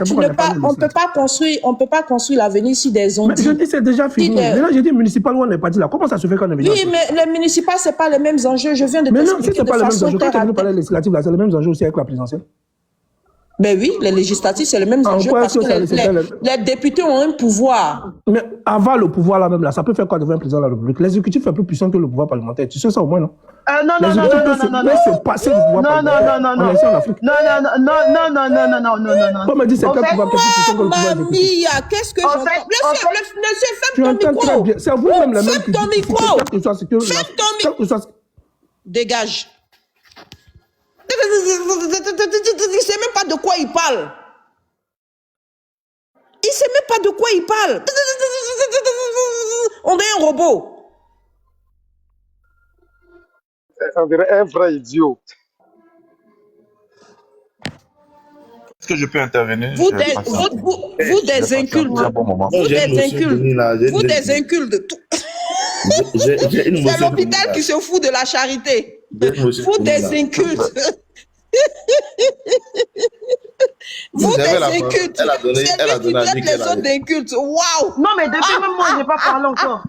on ne peut pas construire l'avenir si des ondes... Mais je dis, c'est déjà fini. Maintenant, j'ai dit municipal où on n'est pas dit là. Comment ça se fait qu'on est venu en tête? Oui, mais les municipales, ce n'est pas les mêmes enjeux. Je viens de t'expliquer. Mais non, si ce n'est pas les mêmes enjeux, quand tu es venu parler législative, là, c'est les mêmes enjeux aussi avec la présidentielle. Ben oui, les législatives, c'est le même enjeu parce que les députés ont un pouvoir. Mais avant le pouvoir là même, là, ça peut faire quoi devant un président de la République? L'exécutif est plus puissant que le pouvoir parlementaire. Tu sais ça au moins, non? Non. Se passer du pouvoir parlementaire. Non. On me dit c'est quel pouvoir plus puissant que le pouvoir exécutif? Qu'est-ce que j'entends? Monsieur, ferme ton micro. C'est vous-même la même. Ferme ton micro. Ferme ton micro. Dégage. Il ne sait même pas de quoi il parle. Il ne sait même pas de quoi il parle. On est un robot. On dirait un vrai idiot. Est-ce que je peux intervenir? Vous des incultes. Vous des incultes de tout. C'est l'hôpital qui se fout de la charité. Vous des incultes. Vous des incultes. Elle a donné les autres d'incultes. Waouh. Non, mais depuis même moi, je n'ai pas parlé encore.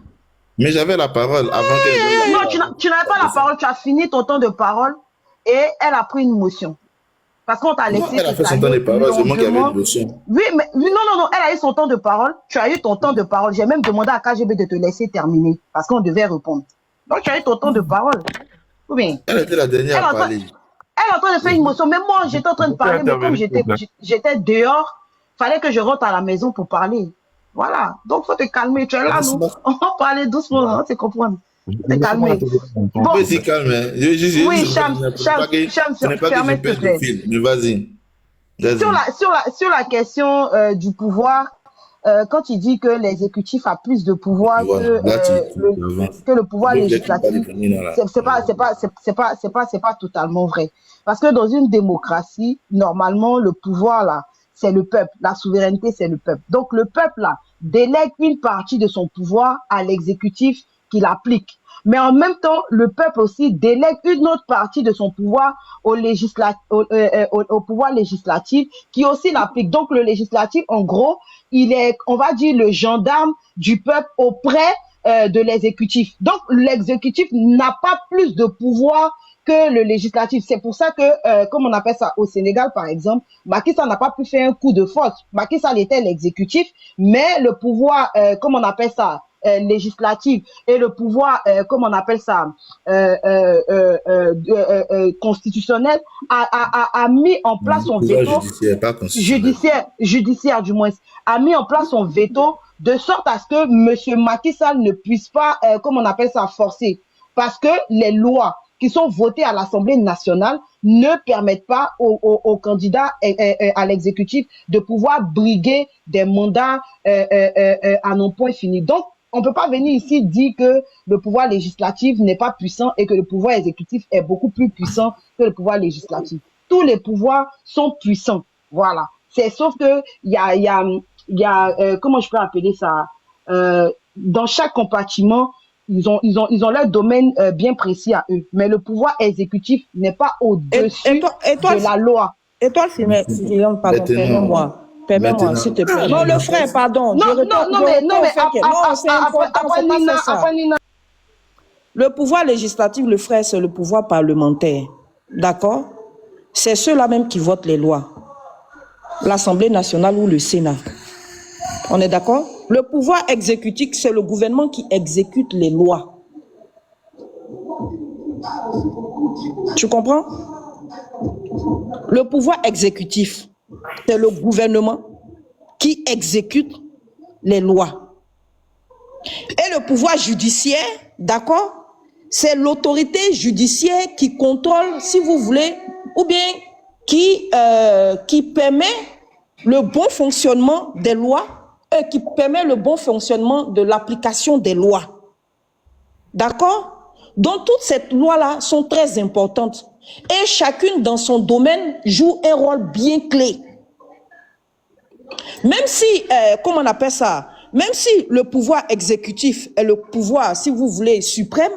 Mais j'avais la parole avant qu'elle... Non, tu n'avais pas la parole. Tu as fini ton temps de parole et elle a pris une motion. Parce qu'on t'a laissé... Elle a fait son temps de parole, c'est moi qui avais une motion. Oui, mais non, elle a eu son temps de parole. Tu as eu ton temps de parole. J'ai même demandé à KGB de te laisser terminer parce qu'on devait répondre. Donc, tu as eu ton temps de parole. Oui. Elle était la dernière à parler. Elle est en train de faire une motion. Même moi, j'étais en train de parler, mais comme j'étais dehors, il fallait que je rentre à la maison pour parler. Voilà. Donc, il faut te calmer. Tu es là, nous. On va parler doucement, hein, tu comprends? Te calmer. On peut s'y calmer. Oui, Cham, fermez-toi. Mais vas-y. Sur la question du pouvoir, quand il dit que l'exécutif a plus de pouvoir que le pouvoir législatif, c'est pas totalement vrai. Parce que dans une démocratie, normalement, le pouvoir là, c'est le peuple. La souveraineté, c'est le peuple. Donc le peuple là délègue une partie de son pouvoir à l'exécutif qui l'applique. Mais en même temps, le peuple aussi délègue une autre partie de son pouvoir au pouvoir législatif qui aussi l'applique. Donc le législatif, en gros, il est, on va dire, le gendarme du peuple auprès de l'exécutif. Donc, l'exécutif n'a pas plus de pouvoir que le législatif. C'est pour ça que, comme on appelle ça au Sénégal, par exemple, Macky Sall n'a pas pu faire un coup de force. Macky Sall était l'exécutif, mais le pouvoir, comme on appelle ça, législatif et le pouvoir, comme on appelle ça, constitutionnel, a mis en place son veto, judiciaire du moins, a mis en place son veto de sorte à ce que monsieur Macky Sall ne puisse pas, comme on appelle ça, forcer. Parce que les lois qui sont votées à l'Assemblée nationale ne permettent pas aux candidats à l'exécutif de pouvoir briguer des mandats à non point fini. Donc, on ne peut pas venir ici dire que le pouvoir législatif n'est pas puissant et que le pouvoir exécutif est beaucoup plus puissant que le pouvoir législatif. Tous les pouvoirs sont puissants. Voilà. C'est sauf que il y a comment je peux appeler ça, dans chaque compartiment, ils ont leur domaine bien précis à eux. Mais le pouvoir exécutif n'est pas au-dessus de la loi. Et toi, pardon, permets-moi. Permets-moi, s'il te plaît. Non, le frère, pardon. Le pouvoir législatif, le frère, c'est le pouvoir parlementaire. D'accord? C'est ceux-là même qui votent les lois. L'Assemblée nationale ou le Sénat. On est d'accord? Le pouvoir exécutif, c'est le gouvernement qui exécute les lois. Tu comprends? Le pouvoir exécutif, c'est le gouvernement qui exécute les lois. Et le pouvoir judiciaire, d'accord, c'est l'autorité judiciaire qui contrôle, si vous voulez, ou bien qui permet le bon fonctionnement des lois et qui permet le bon fonctionnement de l'application des lois. D'accord? Donc, toutes ces lois-là sont très importantes. Et chacune dans son domaine joue un rôle bien clé. Même si, comment on appelle ça, même si le pouvoir exécutif est le pouvoir, si vous voulez, suprême,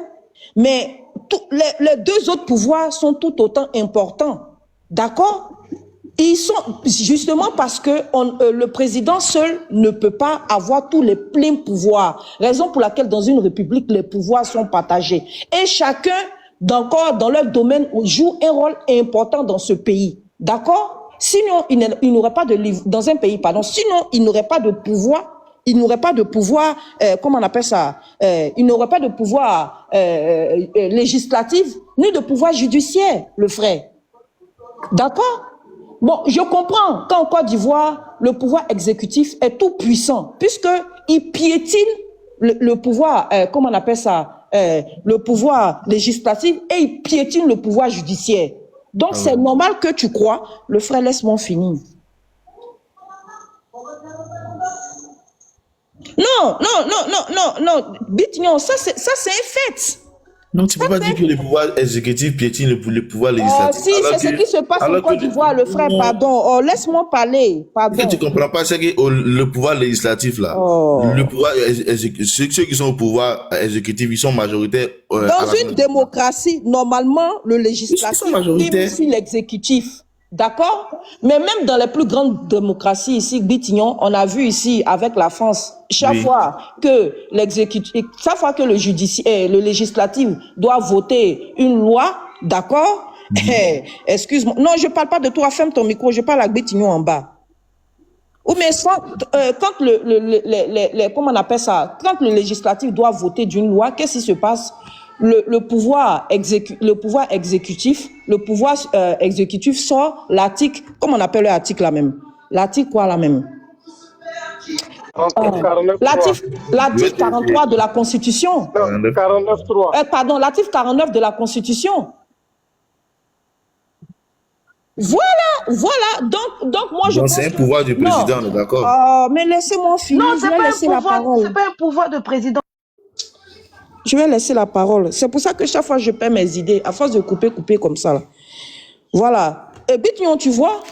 mais les deux autres pouvoirs sont tout autant importants. D'accord? Ils sont justement parce que le président seul ne peut pas avoir tous les pleins pouvoirs. Raison pour laquelle dans une république, les pouvoirs sont partagés. Et chacun, dans leur domaine, joue un rôle important dans ce pays. D'accord? Sinon, il n'aurait pas de dans un pays, pardon. Sinon, il n'aurait pas de pouvoir. Il n'aurait pas de pouvoir, comment on appelle ça? Il n'aurait pas de pouvoir législatif ni de pouvoir judiciaire, le frère. D'accord? Bon, je comprends qu'en Côte d'Ivoire, le pouvoir exécutif est tout puissant, puisqu'il piétine le pouvoir, comment on appelle ça, le pouvoir législatif, et il piétine le pouvoir judiciaire. Donc, c'est normal que tu crois. Le frère, laisse-moi finir. Non, Bitignon, ça c'est un fait. Non, tu ne peux pas dire que le pouvoir exécutif piétine le pouvoir législatif. Si, c'est ce qui se passe en Côte d'Ivoire, le frère, pardon. Oh, laisse-moi parler, pardon. Ce que tu ne comprends pas, c'est que le pouvoir législatif, là, le pouvoir ceux qui sont au pouvoir exécutif, ils sont majoritaires. Dans une démocratie, normalement, le législatif prime sur l'exécutif. D'accord? Mais même dans les plus grandes démocraties ici, Bitignon, on a vu ici avec la France, chaque fois que l'exécutif, chaque fois que le législatif doit voter une loi, d'accord? Excuse-moi. Non, je parle pas de toi, ferme ton micro, je parle avec Bitignon en bas. Ou mais quand comment on appelle ça? Quand le législatif doit voter d'une loi, qu'est-ce qui se passe? Le pouvoir exécutif sort l'article, comment on appelle l'article là même? L'article quoi là même? L'article 43 de la Constitution. 49.3. Pardon, l'article 49 de la Constitution. Voilà. Donc moi je pense c'est un pouvoir du président, d'accord? Mais laissez-moi finir. Non, c'est pas un pouvoir de président. Je vais laisser la parole. C'est pour ça que chaque fois je perds mes idées, à force de couper comme ça. Là. Voilà. Et Bitignon, tu vois,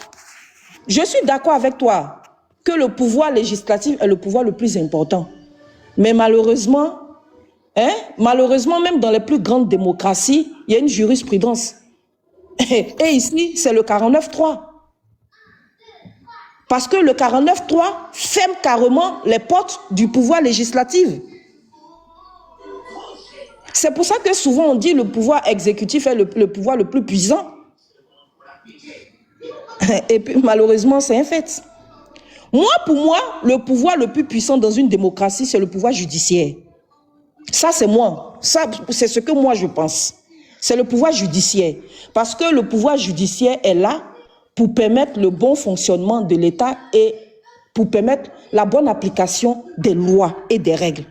je suis d'accord avec toi que le pouvoir législatif est le pouvoir le plus important. Mais malheureusement, même dans les plus grandes démocraties, il y a une jurisprudence. Et ici, c'est le 49.3. Parce que le 49.3 ferme carrément les portes du pouvoir législatif. C'est pour ça que souvent on dit le pouvoir exécutif est le pouvoir le plus puissant. Et puis malheureusement, c'est un fait. Pour moi, le pouvoir le plus puissant dans une démocratie, c'est le pouvoir judiciaire. Ça, c'est moi. Ça, c'est ce que moi je pense. C'est le pouvoir judiciaire. Parce que le pouvoir judiciaire est là pour permettre le bon fonctionnement de l'État et pour permettre la bonne application des lois et des règles.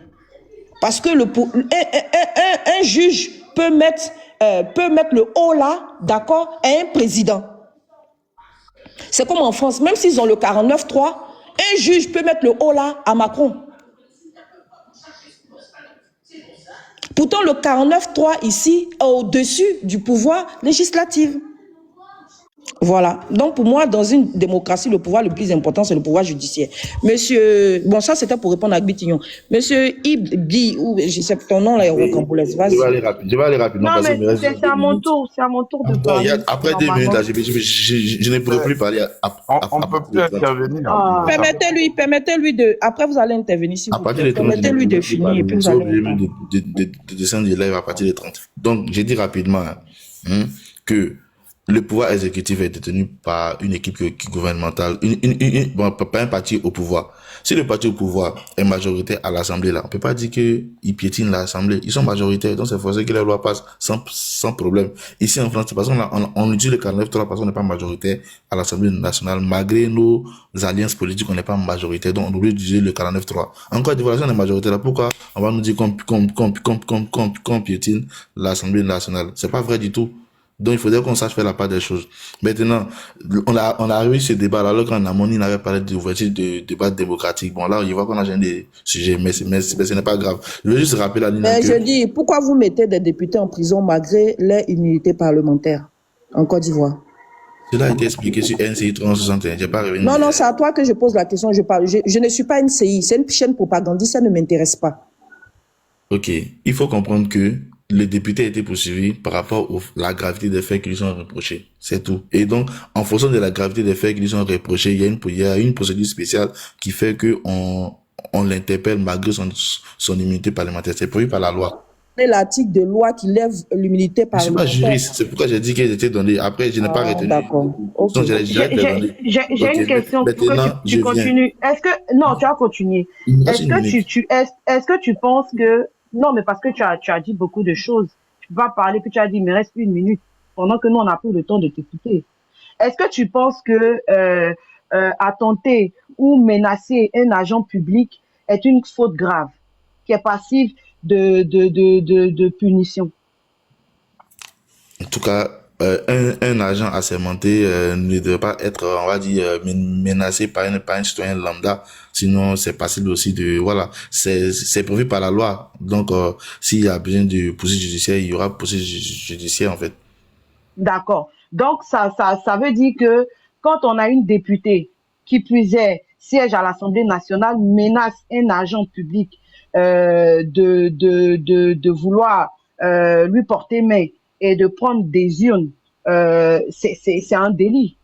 Parce que un juge peut mettre le haut là, d'accord, à un président. C'est comme en France, même s'ils ont le 49-3, un juge peut mettre le haut là à Macron. Pourtant, le 49-3 ici est au-dessus du pouvoir législatif. Voilà. Donc, pour moi, dans une démocratie, le pouvoir le plus important, c'est le pouvoir judiciaire. Monsieur, bon, ça, c'était pour répondre à Bitignon. Monsieur Ibbi, ou je sais pas ton nom, là, Rocambolès, vas-y. Je vais aller rapidement. Non, mais c'est à mon tour de parler. Après 2 minutes, là, je ne pourrai plus parler. On peut plus intervenir. Permettez-lui de... Après, vous allez intervenir. Si vous permettez-lui de finir et puis vous allez... de descendre du live à partir des 30. Donc, j'ai dit rapidement que le pouvoir exécutif est détenu par une équipe gouvernementale, pas un parti au pouvoir. Si le parti au pouvoir est majoritaire à l'Assemblée, là, on peut pas dire qu'ils piétinent l'Assemblée. Ils sont majoritaires, donc c'est forcé que la loi passe sans problème. Ici en France, parce qu'on utilise le 49-3 parce qu'on n'est pas majoritaire à l'Assemblée nationale. Malgré nos alliances politiques, on n'est pas majoritaire, donc on oublie d'utiliser le 49-3. Encore des fois, on est majoritaire là. Pourquoi on va nous dire qu'on piétine l'Assemblée nationale? C'est pas vrai du tout. Donc, il faudrait qu'on sache faire la part des choses. Maintenant, on a eu ce débat, alors qu'en amont, il avait parlé d'ouverture de débat démocratique. Bon, là, il voit qu'on a gêné des sujets, mais ce n'est pas grave. Je veux juste rappeler à Nina que... Je dis, pourquoi vous mettez des députés en prison malgré leur immunité parlementaire en Côte d'Ivoire? Cela a été expliqué sur NCI 361. J'ai pas revenu. Non, c'est à toi que je pose la question. Je ne suis pas NCI. C'est une chaîne propagandiste, ça ne m'intéresse pas. Ok. Il faut comprendre que le député a été poursuivi par rapport à la gravité des faits qui lui sont reprochés. C'est tout. Et donc, en fonction de la gravité des faits qui lui sont reprochés, il y a une procédure spéciale qui fait que on l'interpelle malgré son immunité parlementaire. C'est prévu par la loi. L'article de loi qui lève l'immunité parlementaire. Je suis pas juriste. C'est pourquoi j'ai dit qu'elle était donnée. Après, je n'ai pas retenu. D'accord. Okay. J'ai une question pour que tu continues. Est-ce que, non, tu as continué. Est-ce que tu penses que, non, mais parce que tu as dit beaucoup de choses. Tu vas parler, puis tu as dit, il me reste 1 minute, pendant que nous, on n'a plus le temps de t'écouter. Est-ce que tu penses que attenter ou menacer un agent public est une faute grave, qui est passive de punition? En tout cas, un agent assermenté ne devrait pas être, on va dire, menacé par un citoyen lambda. Sinon, c'est passible aussi de, voilà, c'est prévu par la loi. Donc, s'il y a besoin de poursuite judiciaire, il y aura poursuite judiciaire, en fait. D'accord. Donc, ça veut dire que quand on a une députée qui puisait siège à l'Assemblée nationale, menace un agent public de vouloir lui porter main et de prendre des urnes, c'est un délit.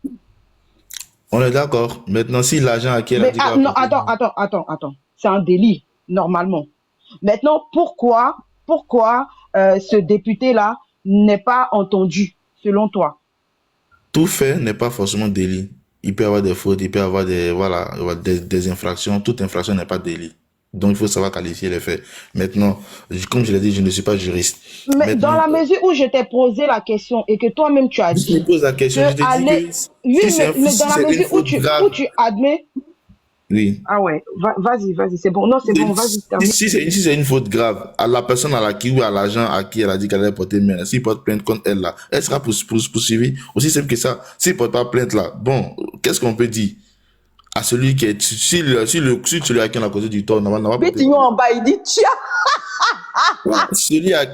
On est d'accord. Maintenant, si l'agent à qui elle a dit... non, attends. C'est un délit, normalement. Maintenant, pourquoi ce député-là n'est pas entendu, selon toi? Tout fait n'est pas forcément délit. Il peut y avoir des fautes, il peut y avoir des infractions. Toute infraction n'est pas délit. Donc, il faut savoir qualifier les faits. Maintenant, comme je l'ai dit, je ne suis pas juriste. Mais maintenant, dans la mesure où je t'ai posé la question et que toi-même tu as dit... Je te pose la question, je t'ai dit que... Oui, mais dans la mesure où tu admets... Oui. Ah ouais, vas-y, c'est bon. Non, c'est bon, vas-y. Si c'est une faute grave, à la personne à qui ou à l'agent à qui elle a dit qu'elle allait porter main, s'il porte plainte contre elle là, elle sera poursuivie. Aussi simple que ça. S'il porte pas plainte là, bon, qu'est-ce qu'on peut dire à celui qui est, si celui à qui on a causé du tort, n'a pas porté plainte. En bas, il dit tiens. Celui à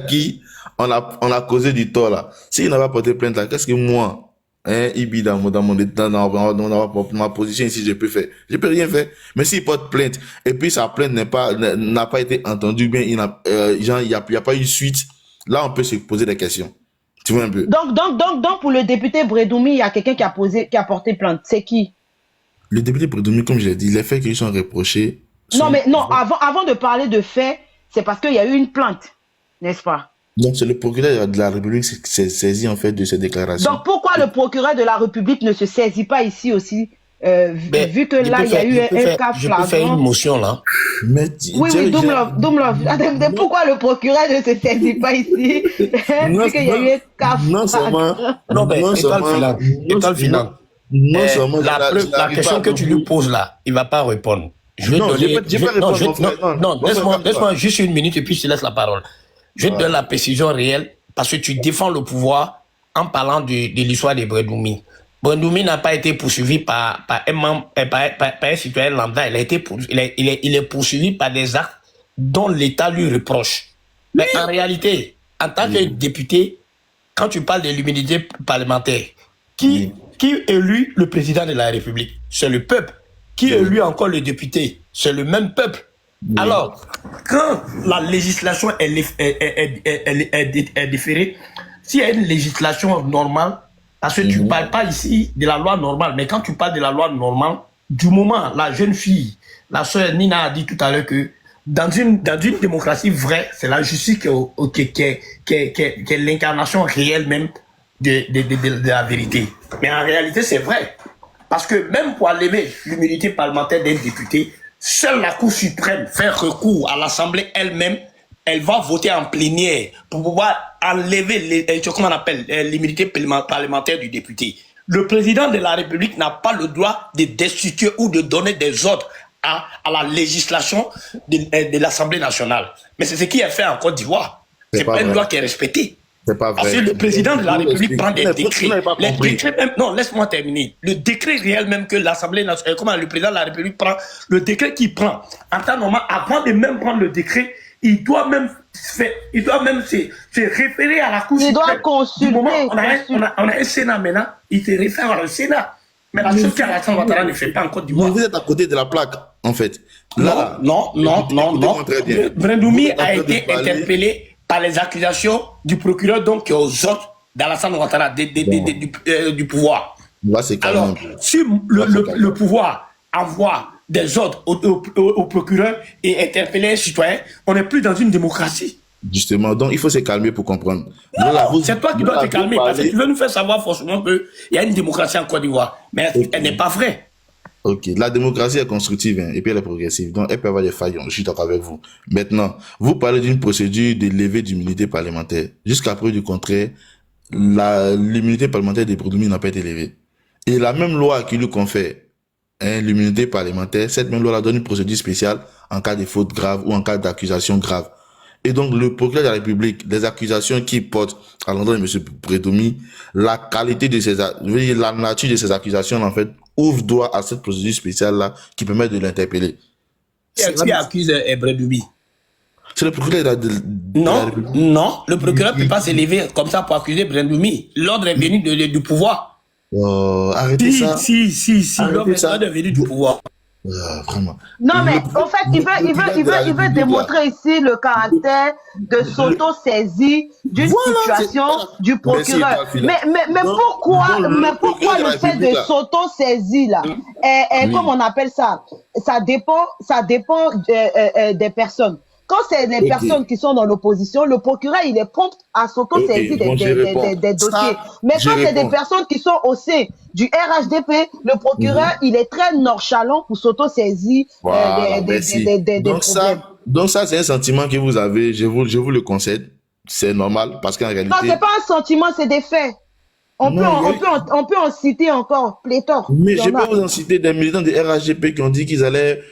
qui on a causé du tort là, s'il n'a pas porté plainte là, qu'est-ce que moi, Ibi dans ma position ici, je peux faire. Je peux rien faire. Mais s'il porte plainte et puis sa plainte n'a pas été entendue bien, il n'y a pas eu suite, là on peut se poser des questions. Tu vois un peu. Donc pour le député Bredoumi, il y a quelqu'un qui a porté plainte. C'est qui? Le député Bredoumi, comme je l'ai dit, les faits qui lui sont reprochés. Non, avant de parler de faits, c'est parce qu'il y a eu une plainte, n'est-ce pas? Donc, c'est le procureur de la République qui s'est saisi en fait de ces déclarations. Donc, pourquoi le procureur de la République ne se saisit pas ici aussi, vu que là, il y a eu un cas flagrant? Je peux faire une motion là. Mais, oui, Doomlove. Pourquoi le procureur ne se saisit pas ici? Vu qu'il y a eu un cas flagrant. Non, mais étoile finale. La question que tu lui poses là, il ne va pas répondre. Je vais laisse-moi juste une minute et puis je te laisse la parole. Je te donne la précision réelle parce que tu défends le pouvoir en parlant de l'histoire de Brendoumi. Brendoumi n'a pas été poursuivi par un citoyen lambda. Il est poursuivi par des actes dont l'État lui reproche. Mais en réalité, en tant que député, quand tu parles de l'immunité parlementaire, qui élit le président de la République? C'est le peuple. Qui élit encore le député? C'est le même peuple. Alors, quand la législation est différée, s'il y a une législation normale, parce que tu ne parles pas ici de la loi normale, mais quand tu parles de la loi normale, du moment, la jeune fille, la sœur Nina a dit tout à l'heure que dans une démocratie vraie, c'est la justice qui est l'incarnation réelle même de la vérité. Mais en réalité, c'est vrai. Parce que même pour enlever l'immunité parlementaire d'un député, seule la Cour suprême fait recours à l'Assemblée elle-même. Elle va voter en plénière pour pouvoir enlever l'immunité parlementaire du député. Le président de la République n'a pas le droit de destituer ou de donner des ordres à la législation de l'Assemblée nationale. Mais c'est ce qui est fait en Côte d'Ivoire. C'est pas une loi qui est respectée. Pas Parce que le président de la République prend des décrets. Les décrets même, non, laisse-moi terminer. Le décret réel même que l'Assemblée nationale, comment le président de la République prend, le décret qu'il prend, en temps normal, avant de même prendre le décret, il doit même se référer à la Cour suprême. Il doit consulter. On a un Sénat maintenant, il se réfère au Sénat. Mais la chose qu'Alassane Ouattara ne fait pas en Côte d'Ivoire. Vous êtes à côté de la plaque, en fait. Là, non. Brendoumi a été interpellé par les accusations du procureur donc qui est aux autres d'Alassane Ouattara, du pouvoir. Là, c'est alors, si le pouvoir envoie des ordres au procureur et interpeller un citoyen, on n'est plus dans une démocratie. Justement, donc il faut se calmer pour comprendre. C'est toi qui dois te calmer parce que tu veux nous faire savoir forcément qu'il y a une démocratie en Côte d'Ivoire. Mais elle n'est pas vraie. Ok, la démocratie est constructive et puis elle est progressive, donc elle peut avoir des failles, je suis d'accord avec vous. Maintenant, vous parlez d'une procédure de levée d'immunité parlementaire. Jusqu'à preuve du contraire, l'immunité parlementaire des Brendoumi n'a pas été levée. Et la même loi qui lui confère l'immunité parlementaire, cette même loi donne une procédure spéciale en cas de faute grave ou en cas d'accusation grave. Et donc, le procureur de la République, les accusations qu'il porte à l'endroit de M. Brendoumi, la qualité de la nature de ces accusations, en fait, ouvre droit à cette procédure spéciale-là qui permet de l'interpeller. Qui accuse Brendoumi? C'est le procureur Non, le procureur ne peut pas s'élever comme ça pour accuser Brendoumi. L'ordre est venu du pouvoir. Arrêtez ça. Si, l'ordre est venu du pouvoir. Vraiment. Non, mais en fait, il veut démontrer ici le caractère de s'auto-saisir d'une situation du procureur. Mais pourquoi le fait de s'auto-saisir là, comme on appelle ça, ça dépend des personnes. Quand c'est les personnes qui sont dans l'opposition, le procureur, il est prompt à s'auto-saisir des dossiers. Mais quand c'est des personnes qui sont au sein du RHDP, le procureur, il est très nonchalant pour s'auto-saisir des problèmes. Donc ça, c'est un sentiment que vous avez, je vous le concède. C'est normal, parce qu'en réalité... Non, c'est pas un sentiment, c'est des faits. On peut en citer encore pléthore. Mais je peux vous en citer des militants de RHGP qui ont dit qu'ils allaient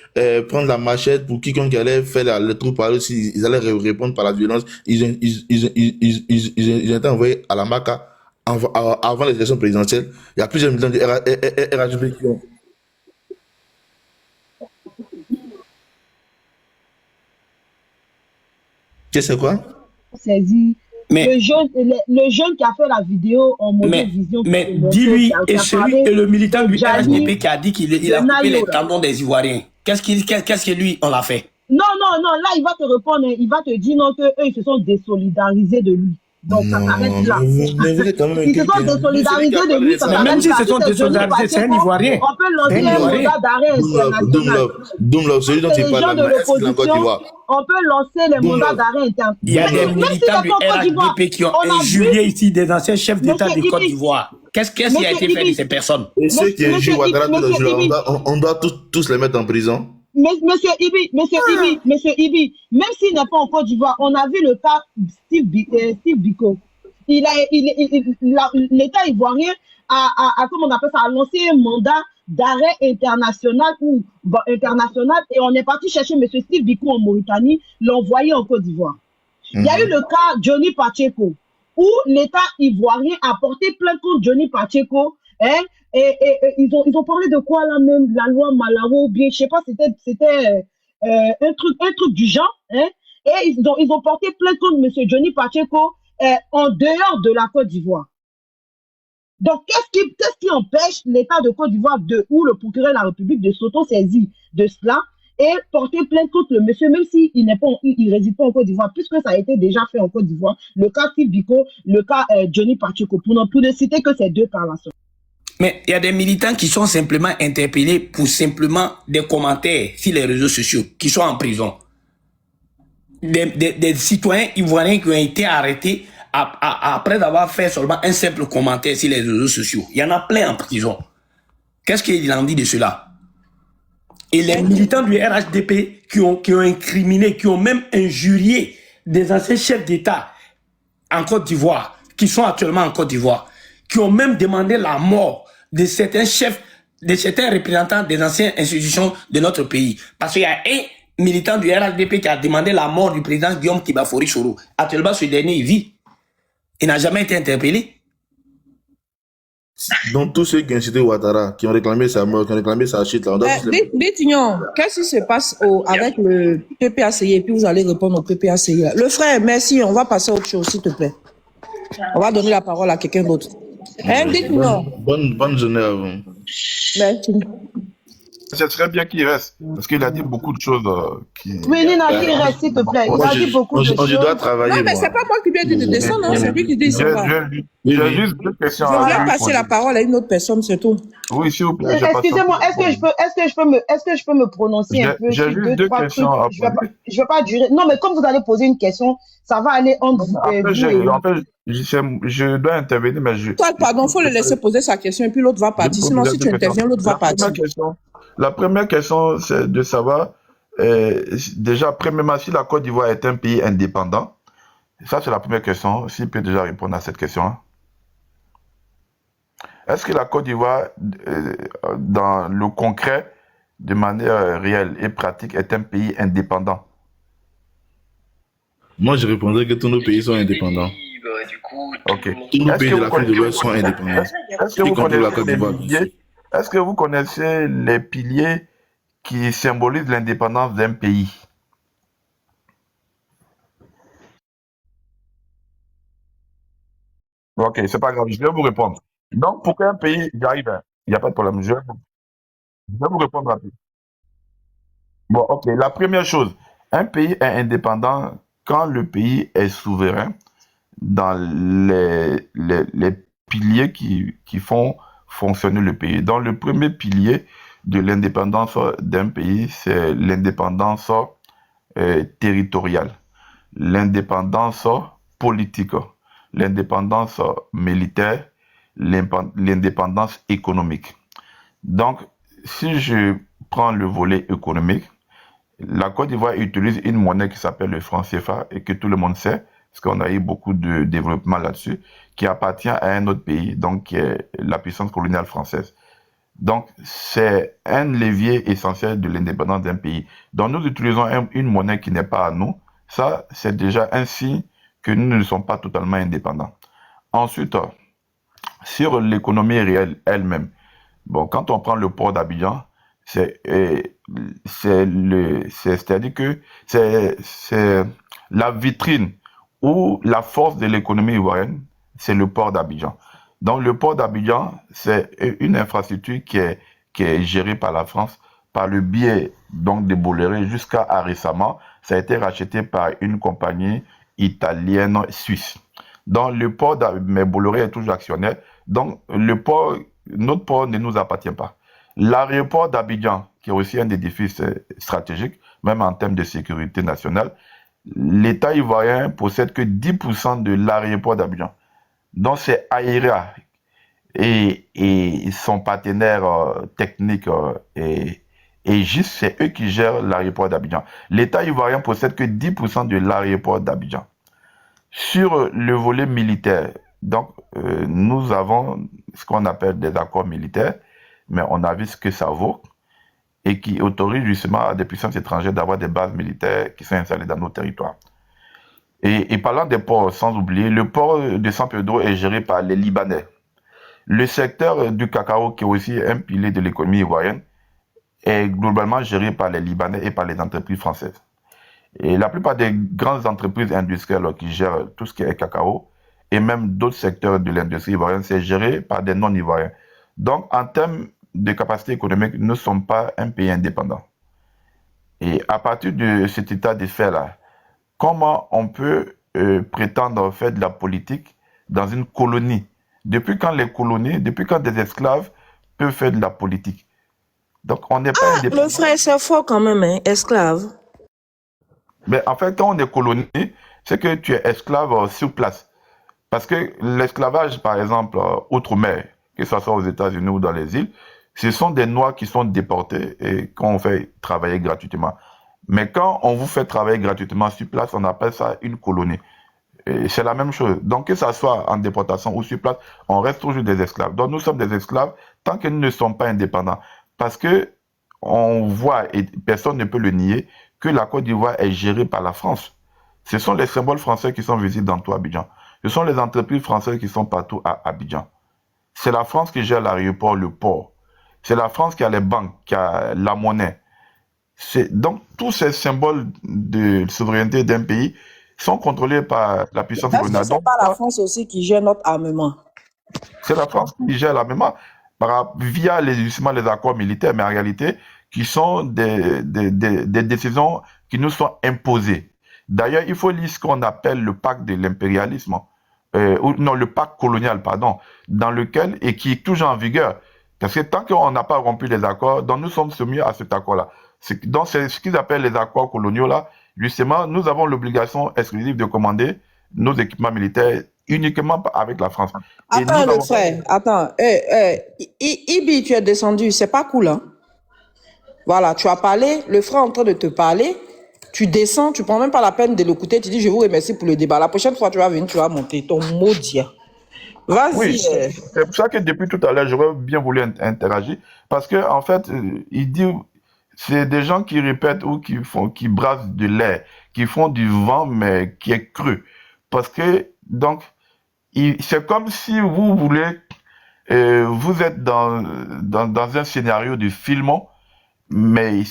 prendre la machette pour quiconque allait faire le trou par eux, ils allaient répondre par la violence. Ils étaient envoyés à la MACA avant les élections présidentielles. Il y a plusieurs militants de RHGP qui ont... Qu'est-ce que c'est quoi? Mais le jeune qui a fait la vidéo en mauvaise vision. Mais dis-lui, et le militant du RHDP qui a dit qu'il a coupé les tendons des Ivoiriens. Qu'est-ce que lui, on l'a fait? Non, là, il va te répondre, il va te dire non, qu'eux, ils se sont désolidarisés de lui. Donc, ça s'arrête là. Mais vous êtes quand même Ils se sont désolidarisés de lui, ça Mais même s'arrête si là. ce sont désolidarisés, c'est un Ivoirien. On peut lancer un mandat d'arrêt international. Doumlov, celui dont il Les parle gens de là, est-ce qu'il est en Côte l'opposition, d'Ivoire? on peut lancer les mandats d'arrêt international. Il y a des militants du RHDP qui ont injurié ici des anciens chefs d'État de Côte d'Ivoire. Qu'est-ce qui a été fait de ces personnes? Et ceux qui injurient Ouattara tous les jours, on doit tous les mettre en prison. Monsieur Ibi, même s'il n'est pas en Côte d'Ivoire, on a vu le cas Steve Biko. L'État ivoirien comment on appelle ça, a lancé un mandat d'arrêt international et on est parti chercher M. Steve Biko en Mauritanie, l'envoyer en Côte d'Ivoire. Il y a eu le cas Johnny Pacheco, où l'État ivoirien a porté plainte contre Johnny Pacheco, hein, et ils ont parlé de quoi là même, la loi Malawi, ou bien je sais pas, c'était un truc du genre, hein, et ils ont porté plainte contre M. Johnny Pacheco en dehors de la Côte d'Ivoire. Donc, qu'est-ce qui empêche l'État de Côte d'Ivoire ou le procureur de la République de s'auto-saisir de cela et porter plainte contre le monsieur, même s'il il réside pas en Côte d'Ivoire, puisque ça a été déjà fait en Côte d'Ivoire, le cas Steve Biko, le cas Johnny Pacheco, pour ne citer que ces deux cas-là. Mais il y a des militants qui sont simplement interpellés pour simplement des commentaires sur les réseaux sociaux, qui sont en prison. Des citoyens ivoiriens qui ont été arrêtés après avoir fait seulement un simple commentaire sur les réseaux sociaux. Il y en a plein en prison. Qu'est-ce qu'il en dit de cela? Et les militants du RHDP qui ont incriminé, qui ont même injurié des anciens chefs d'État en Côte d'Ivoire, qui sont actuellement en Côte d'Ivoire, qui ont même demandé la mort de certains chefs, de certains représentants des anciennes institutions de notre pays. Parce qu'il y a un militant du RHDP qui a demandé la mort du président Guillaume Tibafori Soro. Actuellement, ce dernier, il vit. Il n'a jamais été interpellé. Donc, tous ceux qui ont incité Ouattara, qui ont réclamé sa mort, qui ont réclamé sa chute, là, on doit tous les... Bétignon, qu'est-ce qui se passe avec le PPACI, et puis vous allez répondre au PPACI. Le frère, merci, on va passer à autre chose, s'il te plaît. On va donner la parole à quelqu'un d'autre. Bonne journée à vous. Merci. Ce serait bien qu'il reste, parce qu'il a dit beaucoup de choses qui... Oui, Nina, qu'il reste, s'il te plaît. Il a dit beaucoup de choses. Je dois travailler, non, mais c'est pas moi qui lui ai dit de descendre, non, c'est lui qui dit ça. J'ai juste deux questions. Je viens passer la parole à une autre personne, c'est tout. Oui, s'il vous plaît. Excusez-moi, est-ce que je peux me prononcer un peu? J'ai juste deux questions à poser. Je vais pas durer. Non, mais comme vous allez poser une question, ça va aller entre vous. En fait, je dois intervenir, mais je... Toi, pardon, il faut le laisser poser sa question et puis l'autre va partir. Sinon, si tu interviens, l'autre va partir. La première question, c'est de savoir, déjà, premièrement, si la Côte d'Ivoire est un pays indépendant. Ça, c'est la première question. S'il peut déjà répondre à cette question. Est-ce que la Côte d'Ivoire, dans le concret, de manière réelle et pratique, est un pays indépendant? Moi, je répondrais que tous nos pays sont indépendants. Ok. Tous nos pays de l'Afrique de l'Ouest sont indépendants. Est-ce que vous connaissez les piliers qui symbolisent l'indépendance d'un pays? Ok, c'est pas grave, je vais vous répondre. Donc, pour qu'un pays, j'arrive, il n'y a pas de problème, je vais vous répondre rapide. Bon, ok, la première chose, un pays est indépendant quand le pays est souverain dans les piliers qui font fonctionner le pays. Donc, le premier pilier de l'indépendance d'un pays, c'est l'indépendance territoriale, l'indépendance politique, l'indépendance militaire, l'indépendance économique. Donc, si je prends le volet économique, la Côte d'Ivoire utilise une monnaie qui s'appelle le franc CFA et que tout le monde sait, parce qu'on a eu beaucoup de développement là-dessus, qui appartient à un autre pays, donc qui est la puissance coloniale française. Donc, c'est un levier essentiel de l'indépendance d'un pays. Donc, nous utilisons une monnaie qui n'est pas à nous. Ça, c'est déjà un signe que nous ne sommes pas totalement indépendants. Ensuite, sur l'économie réelle elle-même, bon, quand on prend le port d'Abidjan, c'est-à-dire que c'est la vitrine ou la force de l'économie ivoirienne, c'est le port d'Abidjan. Donc, le port d'Abidjan, c'est une infrastructure qui est gérée par la France, par le biais donc de Bolloré jusqu'à récemment. Ça a été racheté par une compagnie italienne suisse. Donc, le port mais Bolloré est toujours actionnaire. Donc, notre port ne nous appartient pas. L'aéroport d'Abidjan, qui est aussi un édifice stratégique, même en termes de sécurité nationale, l'État ivoirien possède que 10% de l'aéroport d'Abidjan. Donc, c'est Aérea et son partenaire technique et juste, c'est eux qui gèrent l'aéroport d'Abidjan. L'État ivoirien possède que 10% de l'aéroport d'Abidjan. Sur le volet militaire, donc, nous avons ce qu'on appelle des accords militaires, mais on a vu ce que ça vaut et qui autorise justement à des puissances étrangères d'avoir des bases militaires qui sont installées dans nos territoires. Et parlant des ports, sans oublier, le port de San Pedro est géré par les Libanais. Le secteur du cacao, qui est aussi un pilier de l'économie ivoirienne, est globalement géré par les Libanais et par les entreprises françaises. Et la plupart des grandes entreprises industrielles qui gèrent tout ce qui est cacao, et même d'autres secteurs de l'industrie ivoirienne, c'est géré par des non-ivoiriens. Donc, en termes de capacité économique, nous ne sommes pas un pays indépendant. Et à partir de cet état de fait-là, comment on peut prétendre faire de la politique dans une colonie? Depuis quand les colonies, depuis quand des esclaves peuvent faire de la politique? Donc, on n'est pas indépendant. Le frère, c'est fort quand même, hein, esclave. Mais en fait, quand on est colonie, c'est que tu es esclave sur place. Parce que l'esclavage, par exemple, outre-mer, que ce soit aux États-Unis ou dans les îles, ce sont des Noirs qui sont déportés et qu'on fait travailler gratuitement. Mais quand on vous fait travailler gratuitement sur place, on appelle ça une colonie. Et c'est la même chose. Donc, que ça soit en déportation ou sur place, on reste toujours des esclaves. Donc, nous sommes des esclaves tant que nous ne sommes pas indépendants. Parce que on voit, et personne ne peut le nier, que la Côte d'Ivoire est gérée par la France. Ce sont les symboles français qui sont visibles dans tout Abidjan. Ce sont les entreprises françaises qui sont partout à Abidjan. C'est la France qui gère l'aéroport, le port. C'est la France qui a les banques, qui a la monnaie. Donc, tous ces symboles de souveraineté d'un pays sont contrôlés par la puissance coloniale. C'est pas la France aussi qui gère notre armement. C'est la France qui gère l'armement via justement les accords militaires, mais en réalité, qui sont des décisions qui nous sont imposées. D'ailleurs, il faut lire ce qu'on appelle le pacte de l'impérialisme, non, le pacte colonial, pardon, dans lequel, et qui est toujours en vigueur. Parce que tant qu'on n'a pas rompu les accords, donc nous sommes soumis à cet accord-là. Donc, c'est ce qu'ils appellent les accords coloniaux, là. Justement, nous avons l'obligation exclusive de commander nos équipements militaires uniquement avec la France. Attends, le frère, attends. Ibi, tu es descendu, c'est pas cool, hein? Voilà, tu as parlé, le frère est en train de te parler, tu descends, tu prends même pas la peine de l'écouter, tu dis je vous remercie pour le débat. La prochaine fois, tu vas venir, tu vas monter ton maudit. Vas-y. Oui, c'est pour ça que depuis tout à l'heure, j'aurais bien voulu interagir, parce que en fait, il dit, c'est des gens qui répètent ou qui brassent de l'air, qui font du vent, mais qui est creux. Parce que, donc, c'est comme si vous voulez, vous êtes dans un scénario de film, mais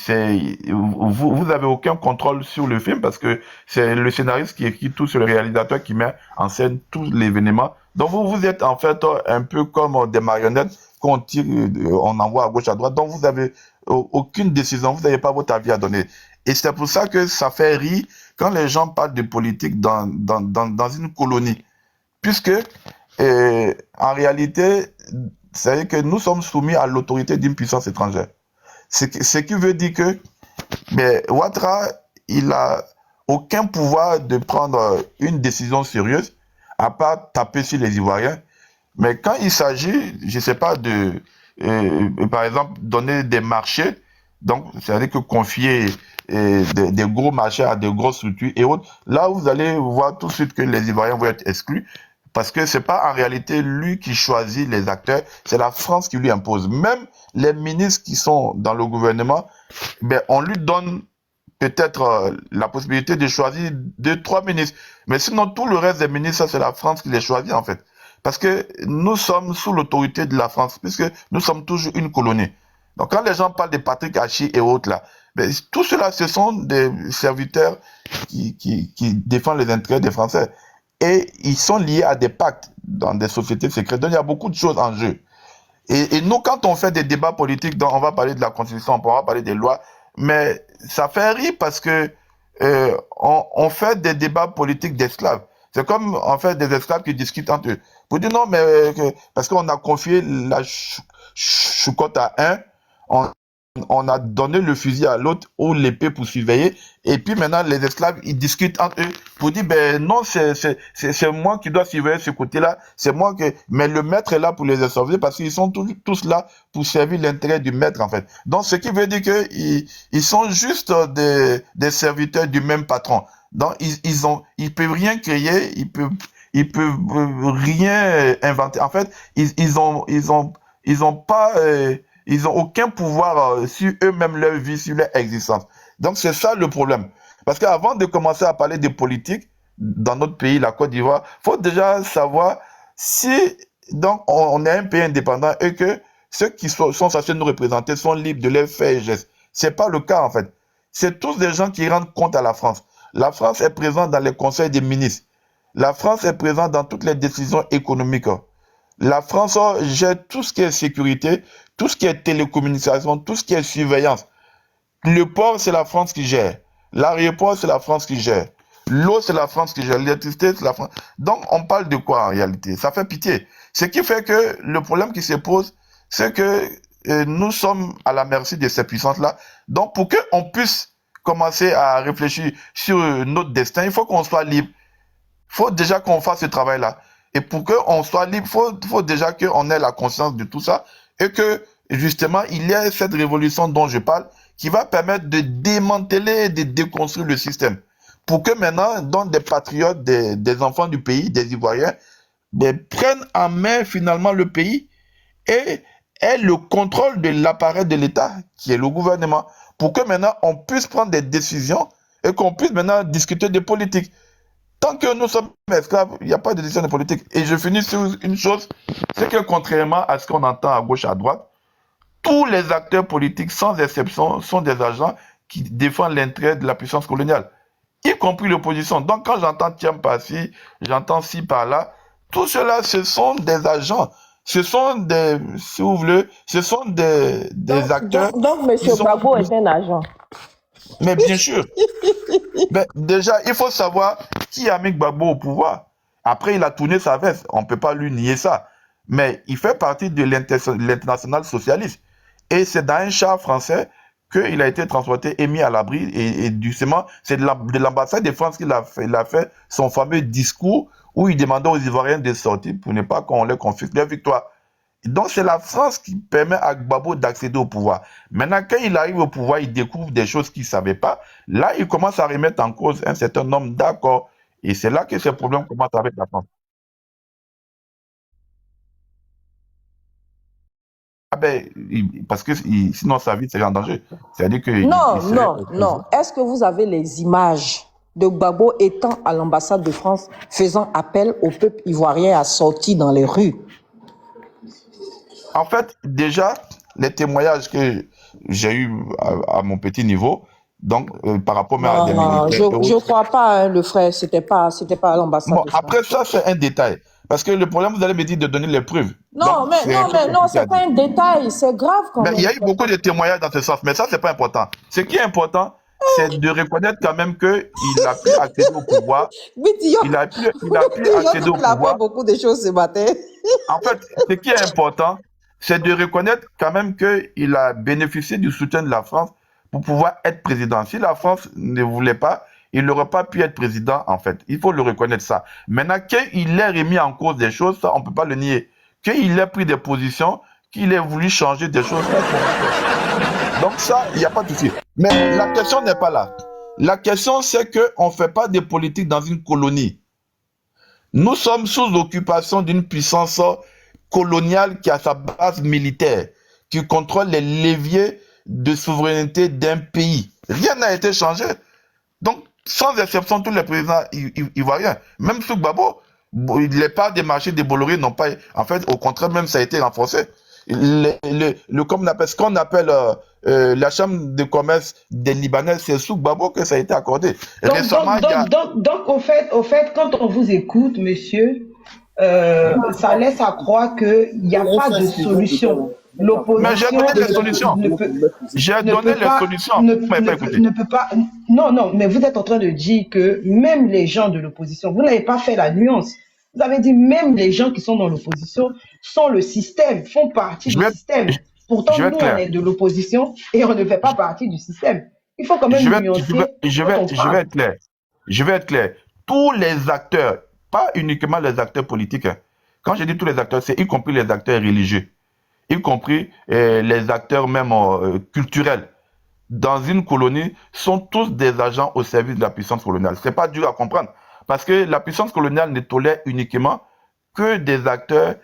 vous avez aucun contrôle sur le film parce que c'est le scénariste qui écrit tout, sur le réalisateur qui met en scène tout l'événement. Donc vous êtes en fait un peu comme des marionnettes qu'on tire, on envoie à gauche, à droite. Donc vous avez aucune décision, vous n'avez pas votre avis à donner. Et c'est pour ça que ça fait rire quand les gens parlent de politique dans une colonie. Puisque, en réalité, c'est que nous sommes soumis à l'autorité d'une puissance étrangère. Ce qui veut dire que Ouattara, il a aucun pouvoir de prendre une décision sérieuse, à part taper sur les Ivoiriens. Mais quand il s'agit, je ne sais pas, par exemple, donner des marchés, donc c'est-à-dire que confier des gros marchés à des grosses structures et autres, là vous allez voir tout de suite que les Ivoiriens vont être exclus. Parce que c'est pas en réalité lui qui choisit les acteurs, c'est la France qui lui impose. Même les ministres qui sont dans le gouvernement, on lui donne peut-être la possibilité de choisir 2-3 ministres. Mais sinon, tout le reste des ministres, ça c'est la France qui les choisit en fait. Parce que nous sommes sous l'autorité de la France, puisque nous sommes toujours une colonie. Donc quand les gens parlent de Patrick Hachi et autres là, tout cela, ce sont des serviteurs qui défendent les intérêts des Français. Et ils sont liés à des pactes dans des sociétés secrètes. Donc il y a beaucoup de choses en jeu. Et nous, quand on fait des débats politiques, on va parler de la Constitution, on va parler des lois, mais ça fait rire parce que on fait des débats politiques d'esclaves. C'est comme, en fait, des esclaves qui discutent entre eux. Pour dire non, mais parce qu'on a confié la choucotte à un, on a donné le fusil à l'autre ou l'épée pour surveiller. Et puis maintenant, les esclaves, ils discutent entre eux pour dire, ben non, c'est moi qui dois surveiller ce côté-là. C'est moi que... Mais le maître est là pour les surveiller parce qu'ils sont tous là pour servir l'intérêt du maître, en fait. Donc, ce qui veut dire qu'ils sont juste des serviteurs du même patron. Donc, ils peuvent rien créer, ils peuvent rien inventer. En fait, ils ont aucun pouvoir sur eux-mêmes, leur vie, sur leur existence. Donc, c'est ça le problème. Parce qu'avant de commencer à parler de politique, dans notre pays, la Côte d'Ivoire, faut déjà savoir si, donc, on est un pays indépendant et que ceux qui sont censés nous représenter sont libres de leurs faits et gestes. C'est pas le cas, en fait. C'est tous des gens qui rendent compte à la France. La France est présente dans les conseils des ministres. La France est présente dans toutes les décisions économiques. La France gère tout ce qui est sécurité, tout ce qui est télécommunication, tout ce qui est surveillance. Le port, c'est la France qui gère. L'aéroport, c'est la France qui gère. L'eau, c'est la France qui gère. L'électricité, c'est la France. Donc, on parle de quoi en réalité? Ça fait pitié. Ce qui fait que le problème qui se pose, c'est que nous sommes à la merci de ces puissances-là. Donc, pour qu'on puisse commencer à réfléchir sur notre destin, il faut qu'on soit libre. Il faut déjà qu'on fasse ce travail-là. Et pour qu'on soit libre, il faut déjà qu'on ait la conscience de tout ça et que, justement, il y a cette révolution dont je parle qui va permettre de démanteler et de déconstruire le système. Pour que maintenant, donc, des patriotes, des enfants du pays, des Ivoiriens, prennent en main finalement le pays et aient le contrôle de l'appareil de l'État, qui est le gouvernement, pour que maintenant on puisse prendre des décisions et qu'on puisse maintenant discuter de politique. Tant que nous sommes esclaves, il n'y a pas de décision de politique. Et je finis sur une chose, c'est que contrairement à ce qu'on entend à gauche, à droite, tous les acteurs politiques, sans exception, sont des agents qui défendent l'intérêt de la puissance coloniale, y compris l'opposition. Donc quand j'entends tiens par-ci, j'entends ci par-là, tout cela, ce sont des agents. Ce sont des, si vous voulez, ce sont des acteurs. Donc M. Gbagbo est un agent. Mais bien sûr. Mais déjà, il faut savoir qui a mis Gbagbo au pouvoir. Après, il a tourné sa veste. On ne peut pas lui nier ça. Mais il fait partie de l'international socialiste. Et c'est dans un char français qu'il a été transporté et mis à l'abri. Et justement, c'est de l'ambassade de France qu'il a fait son fameux discours où il demandait aux Ivoiriens de sortir pour ne pas qu'on leur confisque leur victoire. Donc c'est la France qui permet à Gbagbo d'accéder au pouvoir. Maintenant, quand il arrive au pouvoir, il découvre des choses qu'il ne savait pas. Là, il commence à remettre en cause un certain nombre d'accords. Et c'est là que ces problèmes commencent avec la France. Ah ben, parce que sinon sa vie serait en danger. C'est-à-dire que... Non. Est-ce que vous avez les images de Gbagbo étant à l'ambassade de France, faisant appel au peuple ivoirien à sortir dans les rues? En fait, déjà, les témoignages que j'ai eus à mon petit niveau, donc par rapport à des militaires... Je ne crois pas, hein, le frère, c'était pas à l'ambassade de France. Après ça, c'est un détail. Parce que le problème, vous allez me dire de donner les preuves. Non, c'est pas un détail, c'est grave quand même. Il y a eu beaucoup de témoignages dans ce sens, mais ça, c'est pas important. Ce qui est important, c'est de reconnaître quand même qu'il a pu accéder au pouvoir. Il a pu accéder au pouvoir. Beaucoup de choses ce matin. En fait, ce qui est important, c'est de reconnaître quand même qu'il a bénéficié du soutien de la France pour pouvoir être président. Si la France ne voulait pas, il n'aurait pas pu être président, en fait. Il faut le reconnaître, ça. Maintenant, qu'il ait remis en cause des choses, ça, on ne peut pas le nier. Qu'il ait pris des positions, qu'il ait voulu changer des choses. Donc ça, il n'y a pas de souci. Mais la question n'est pas là. La question, c'est qu'on ne fait pas de politique dans une colonie. Nous sommes sous occupation d'une puissance coloniale qui a sa base militaire, qui contrôle les leviers de souveraineté d'un pays. Rien n'a été changé. Donc, sans exception, tous les présidents ivoiriens, même sous Gbagbo, les parts des marchés de Bolloré n'ont pas... En fait, au contraire, même ça a été renforcé. Ce qu'on appelle la chambre de commerce des Libanais, c'est sous Gbagbo que ça a été accordé. Donc, au fait, quand on vous écoute, monsieur, ça laisse à croire qu'il n'y a pas de solution. Mais j'ai donné les solutions. J'ai donné les solutions. Ne peut pas. Non, mais vous êtes en train de dire que même les gens de l'opposition, vous n'avez pas fait la nuance. Vous avez dit même les gens qui sont dans l'opposition sont le système, font partie du système. Pourtant, nous, on est de l'opposition et on ne fait pas partie du système. Il faut quand même nuancer. Je vais être clair. Je vais être clair. Tous les acteurs, pas uniquement les acteurs politiques. Quand je dis tous les acteurs, c'est y compris les acteurs religieux, y compris les acteurs même culturels. Dans une colonie, sont tous des agents au service de la puissance coloniale. C'est pas dur à comprendre. Parce que la puissance coloniale ne tolère uniquement que des acteurs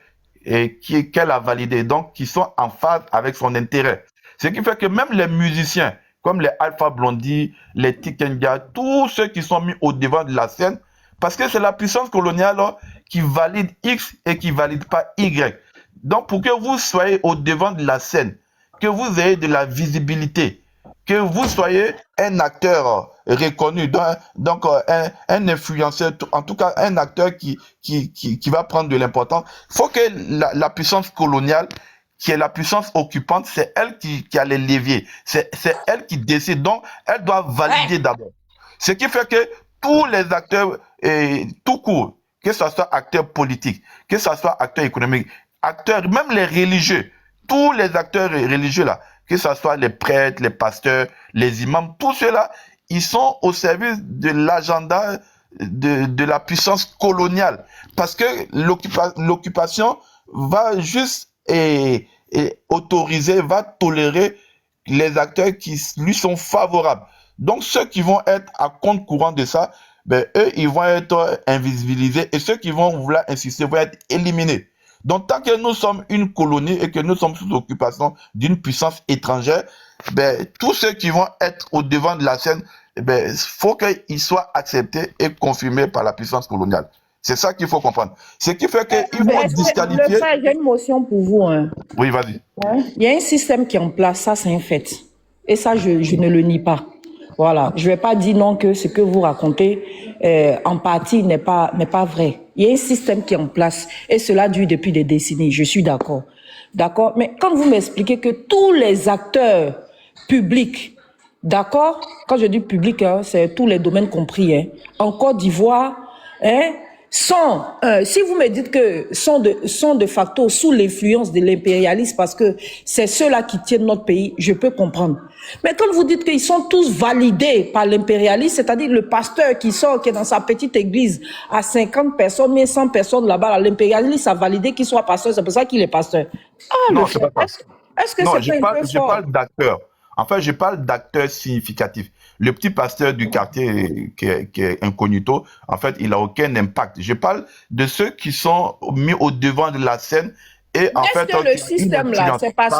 qu'elle a validés, donc qui sont en phase avec son intérêt. Ce qui fait que même les musiciens, comme les Alpha Blondy, les Tikenga, tous ceux qui sont mis au devant de la scène, parce que c'est la puissance coloniale qui valide X et qui valide pas Y. Donc pour que vous soyez au devant de la scène, que vous ayez de la visibilité, que vous soyez un acteur reconnu, donc un influenceur, en tout cas un acteur qui va prendre de l'importance, il faut que la puissance coloniale, qui est la puissance occupante, c'est elle qui a les leviers, c'est elle qui décide, donc elle doit valider d'abord. Ce qui fait que tous les acteurs, tout court, que ce soit acteurs politiques, que ce soit acteurs économiques, acteurs, même les religieux, tous les acteurs religieux là, que ce soit les prêtres, les pasteurs, les imams, tous ceux-là, ils sont au service de l'agenda de la puissance coloniale. Parce que l'occupation va juste autoriser, va tolérer les acteurs qui lui sont favorables. Donc ceux qui vont être à compte courant de ça, ben, eux, ils vont être invisibilisés et ceux qui vont vouloir insister vont être éliminés. Donc, tant que nous sommes une colonie et que nous sommes sous occupation d'une puissance étrangère, ben, tous ceux qui vont être au devant de la scène, ben, faut qu'ils soient acceptés et confirmés par la puissance coloniale. C'est ça qu'il faut comprendre. Ce qui fait qu'ils vont disqualifier. J'ai une motion pour vous. Hein. Oui, vas-y. Il y a un système qui est en place, ça c'est un fait. Et ça, je ne le nie pas. Voilà, je ne vais pas dire non que ce que vous racontez en partie n'est pas vrai. Il y a un système qui est en place et cela dure depuis des décennies, je suis d'accord. D'accord, mais quand vous m'expliquez que tous les acteurs publics, d'accord, quand je dis public, hein, c'est tous les domaines compris, hein, en Côte d'Ivoire, hein, sont, si vous me dites que sont de facto sous l'influence de l'impérialisme parce que c'est ceux-là qui tiennent notre pays, je peux comprendre. Mais quand vous dites qu'ils sont tous validés par l'impérialisme, c'est-à-dire le pasteur qui sort, qui est dans sa petite église à 50 personnes, 100 personnes là-bas, l'impérialiste a validé qu'il soit pasteur, c'est pour ça qu'il est pasteur. Ah, non, c'est pas ça. Est-ce que c'est pas un peu fort? Je parle d'acteurs. En fait, je parle d'acteurs significatifs. Le petit pasteur du quartier qui est incognito, en fait, il n'a aucun impact. Je parle de ceux qui sont mis au devant de la scène. Et en fait, que le système là, c'est parce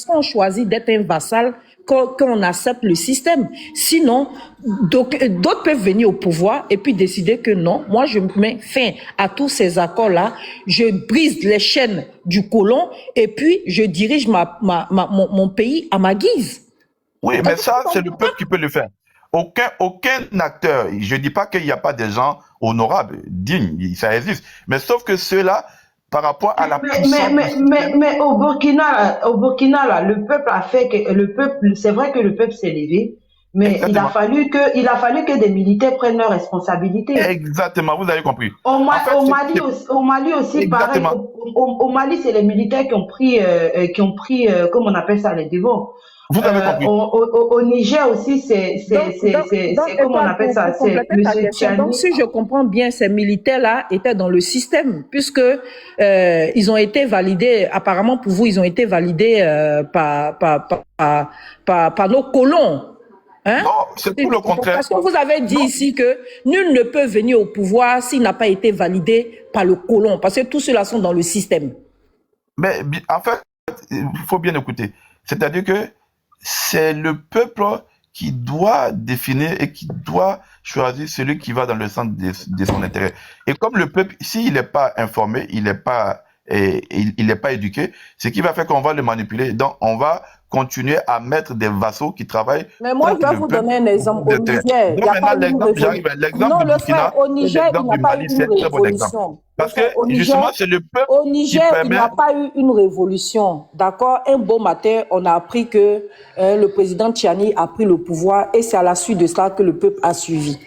qu'on choisit d'être un vassal qu'on accepte le système. Sinon, d'autres peuvent venir au pouvoir et puis décider que non, moi je mets fin à tous ces accords-là, je brise les chaînes du colon et puis je dirige mon pays à ma guise. Oui, mais ça, c'est le peuple qui peut le faire. Aucun acteur, je dis pas qu'il n'y a pas des gens honorables, dignes, ça existe. Mais sauf que ceux-là, par rapport à la puissance... Mais au Burkina, là, le peuple a fait que... c'est vrai que le peuple s'est levé, mais il a fallu que des militaires prennent leurs responsabilités. Exactement, vous avez compris. Au Mali aussi, pareil. Au Mali, c'est les militaires qui ont pris, comment on appelle ça, les devants. Vous avez compris. Au Niger aussi, c'est comment on appelle ça, c'est M. Tchani. Donc, si je comprends bien, ces militaires-là étaient dans le système, puisque ils ont été validés, apparemment pour vous, ils ont été validés par nos colons. Hein? Non, c'est tout le contraire. Parce que vous avez dit ici que nul ne peut venir au pouvoir s'il n'a pas été validé par le colon, parce que tous ceux-là sont dans le système. Mais en fait, il faut bien écouter. C'est-à-dire que c'est le peuple qui doit définir et qui doit choisir celui qui va dans le sens de son intérêt. Et comme le peuple, s'il n'est pas informé, il n'est pas éduqué, ce qui va faire qu'on va le manipuler. Donc, on va continuer à mettre des vassaux qui travaillent Mais moi, je contre vais le vous peuple donner un exemple. Au de terrain. Niger, il Donc n'y a pas maintenant, eu une l'exemple, j'arrive révolution. à l'exemple Non, du le frère, Burkina au et Niger, il l'exemple n'a du pas eu Mali, une c'est un très bon exemple. révolution. Le Parce que frère, au justement, Niger, c'est le peuple au qui Niger, il permet. n'a pas eu une révolution. D'accord? Un beau matin, on a appris que le président Tchiani a pris le pouvoir et c'est à la suite de cela que le peuple a suivi.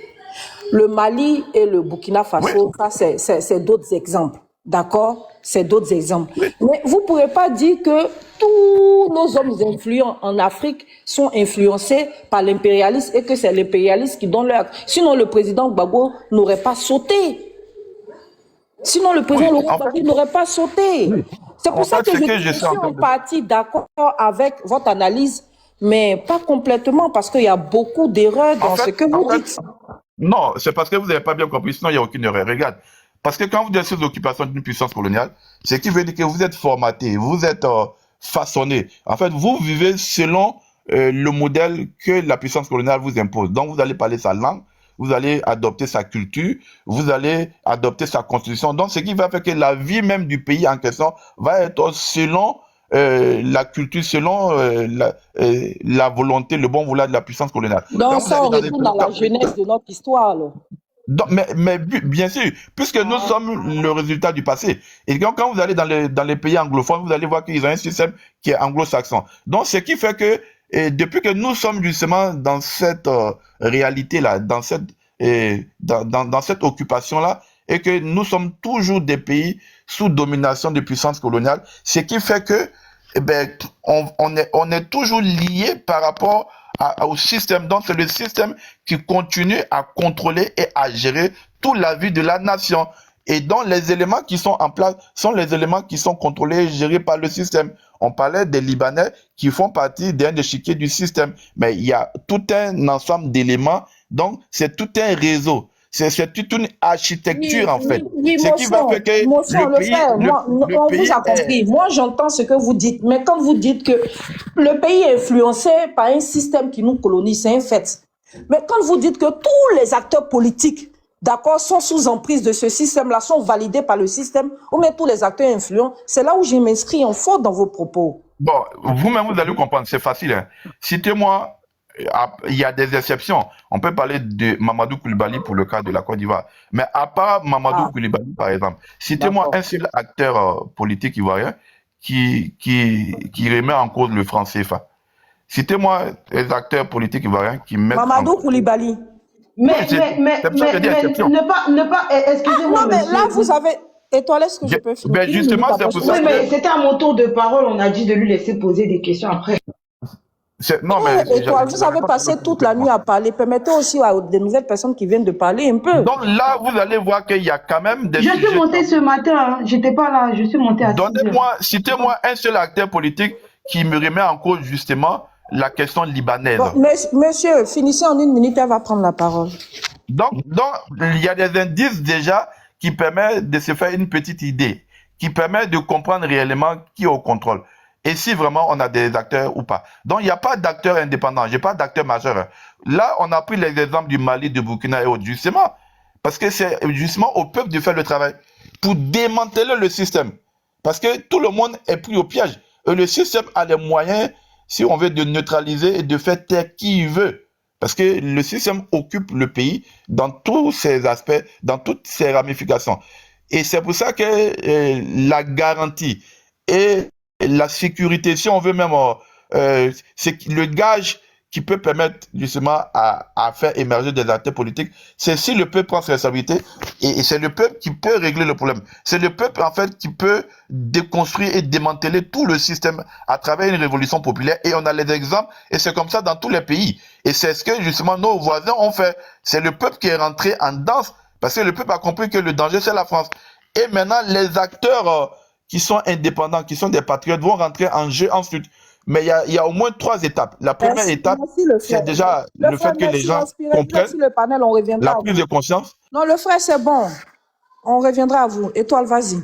Le Mali et le Burkina Faso, ça c'est d'autres exemples. D'accord? C'est d'autres exemples. Mais vous ne pourrez pas dire que tous nos hommes influents en Afrique sont influencés par l'impérialisme et que c'est l'impérialisme qui donne leur... Sinon, le président Gbagbo n'aurait pas sauté. Sinon, le président Laurent Gbagbo n'aurait pas sauté. C'est pour ça que je suis en partie d'accord avec votre analyse, mais pas complètement, parce qu'il y a beaucoup d'erreurs dans ce que vous dites. Non, c'est parce que vous n'avez pas bien compris, sinon il n'y a aucune erreur. Regarde, parce que quand vous êtes sous l'occupation d'une puissance coloniale, ce qui veut dire que vous êtes formaté, vous êtes façonné. En fait, vous vivez selon le modèle que la puissance coloniale vous impose. Donc, vous allez parler sa langue, vous allez adopter sa culture, vous allez adopter sa constitution. Donc, ce qui va faire que la vie même du pays en question va être selon la culture, selon la volonté, le bon vouloir de la puissance coloniale. Donc, ça, on retourne dans la jeunesse de notre histoire, là. Donc, mais bien sûr, puisque nous sommes le résultat du passé. Et quand vous allez dans les pays anglophones, vous allez voir qu'ils ont un système qui est anglo-saxon. Donc, ce qui fait que depuis que nous sommes justement dans cette réalité-là, dans cette occupation-là, et que nous sommes toujours des pays sous domination de puissance coloniale, ce qui fait que on est toujours lié par rapport au système. Donc, c'est le système qui continue à contrôler et à gérer toute la vie de la nation. Et donc, les éléments qui sont en place sont les éléments qui sont contrôlés et gérés par le système. On parlait des Libanais qui font partie d'un échiquier du système. Mais il y a tout un ensemble d'éléments. Donc, c'est tout un réseau. C'est toute une architecture, en fait. Ce qui va faire que le pays... on vous a compris. Moi, j'entends ce que vous dites. Mais quand vous dites que le pays est influencé par un système qui nous colonise, c'est un fait. Mais quand vous dites que tous les acteurs politiques, d'accord, sont sous emprise de ce système-là, sont validés par le système, ou même tous les acteurs influents, c'est là où je m'inscris en faute dans vos propos. Bon, vous-même, vous allez comprendre, c'est facile. Hein. Citez-moi... Il y a des exceptions. On peut parler de Mamadou Koulibaly pour le cas de la Côte d'Ivoire. Mais à part Mamadou Koulibaly, par exemple, citez-moi un seul acteur politique ivoirien qui remet en cause le franc CFA. Citez-moi les acteurs politiques ivoiriens qui mettent Mamadou Koulibaly. Mais ne pas, excusez-moi. Non, mais là, vous avez... Étoile, est-ce que je peux finir? Ben justement, c'est pour ça. Oui, mais c'était à mon tour de parole. On a dit de lui laisser poser des questions après. Non, mais Étoile, vous avez passé toute la nuit à parler. Permettez aussi à des nouvelles personnes qui viennent de parler un peu. Donc là, vous allez voir qu'il y a quand même des... Je suis montée ce matin, hein. J'étais pas là, je suis montée à 6 heures. Citez-moi un seul acteur politique qui me remet en cause justement la question libanaise. Bon, monsieur, finissez en 1 minute, elle va prendre la parole. Donc, il y a des indices déjà qui permettent de se faire une petite idée, qui permettent de comprendre réellement qui est au contrôle. Et si vraiment on a des acteurs ou pas. Donc, il n'y a pas d'acteurs indépendants, j'ai pas d'acteurs majeurs. Là, on a pris les exemples du Mali, du Burkina et autres, justement, parce que c'est justement au peuple de faire le travail pour démanteler le système. Parce que tout le monde est pris au piège. Et le système a les moyens, si on veut, de neutraliser et de faire taire qui il veut. Parce que le système occupe le pays dans tous ses aspects, dans toutes ses ramifications. Et c'est pour ça que la garantie et la sécurité, si on veut même, c'est le gage qui peut permettre justement à faire émerger des acteurs politiques, c'est si le peuple prend ses responsabilités et c'est le peuple qui peut régler le problème. C'est le peuple en fait qui peut déconstruire et démanteler tout le système à travers une révolution populaire et on a les exemples et c'est comme ça dans tous les pays. Et c'est ce que justement nos voisins ont fait. C'est le peuple qui est rentré en danse parce que le peuple a compris que le danger c'est la France. Et maintenant les acteurs qui sont indépendants, qui sont des patriotes, vont rentrer en jeu ensuite. Mais il y a au moins 3 étapes. La première étape, c'est déjà le fait que les gens comprennent la prise de conscience. Non, le frère, c'est bon. On reviendra à vous. Étoile, vas-y.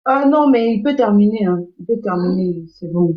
Ah non, mais il peut terminer. Hein. Il peut terminer, c'est bon.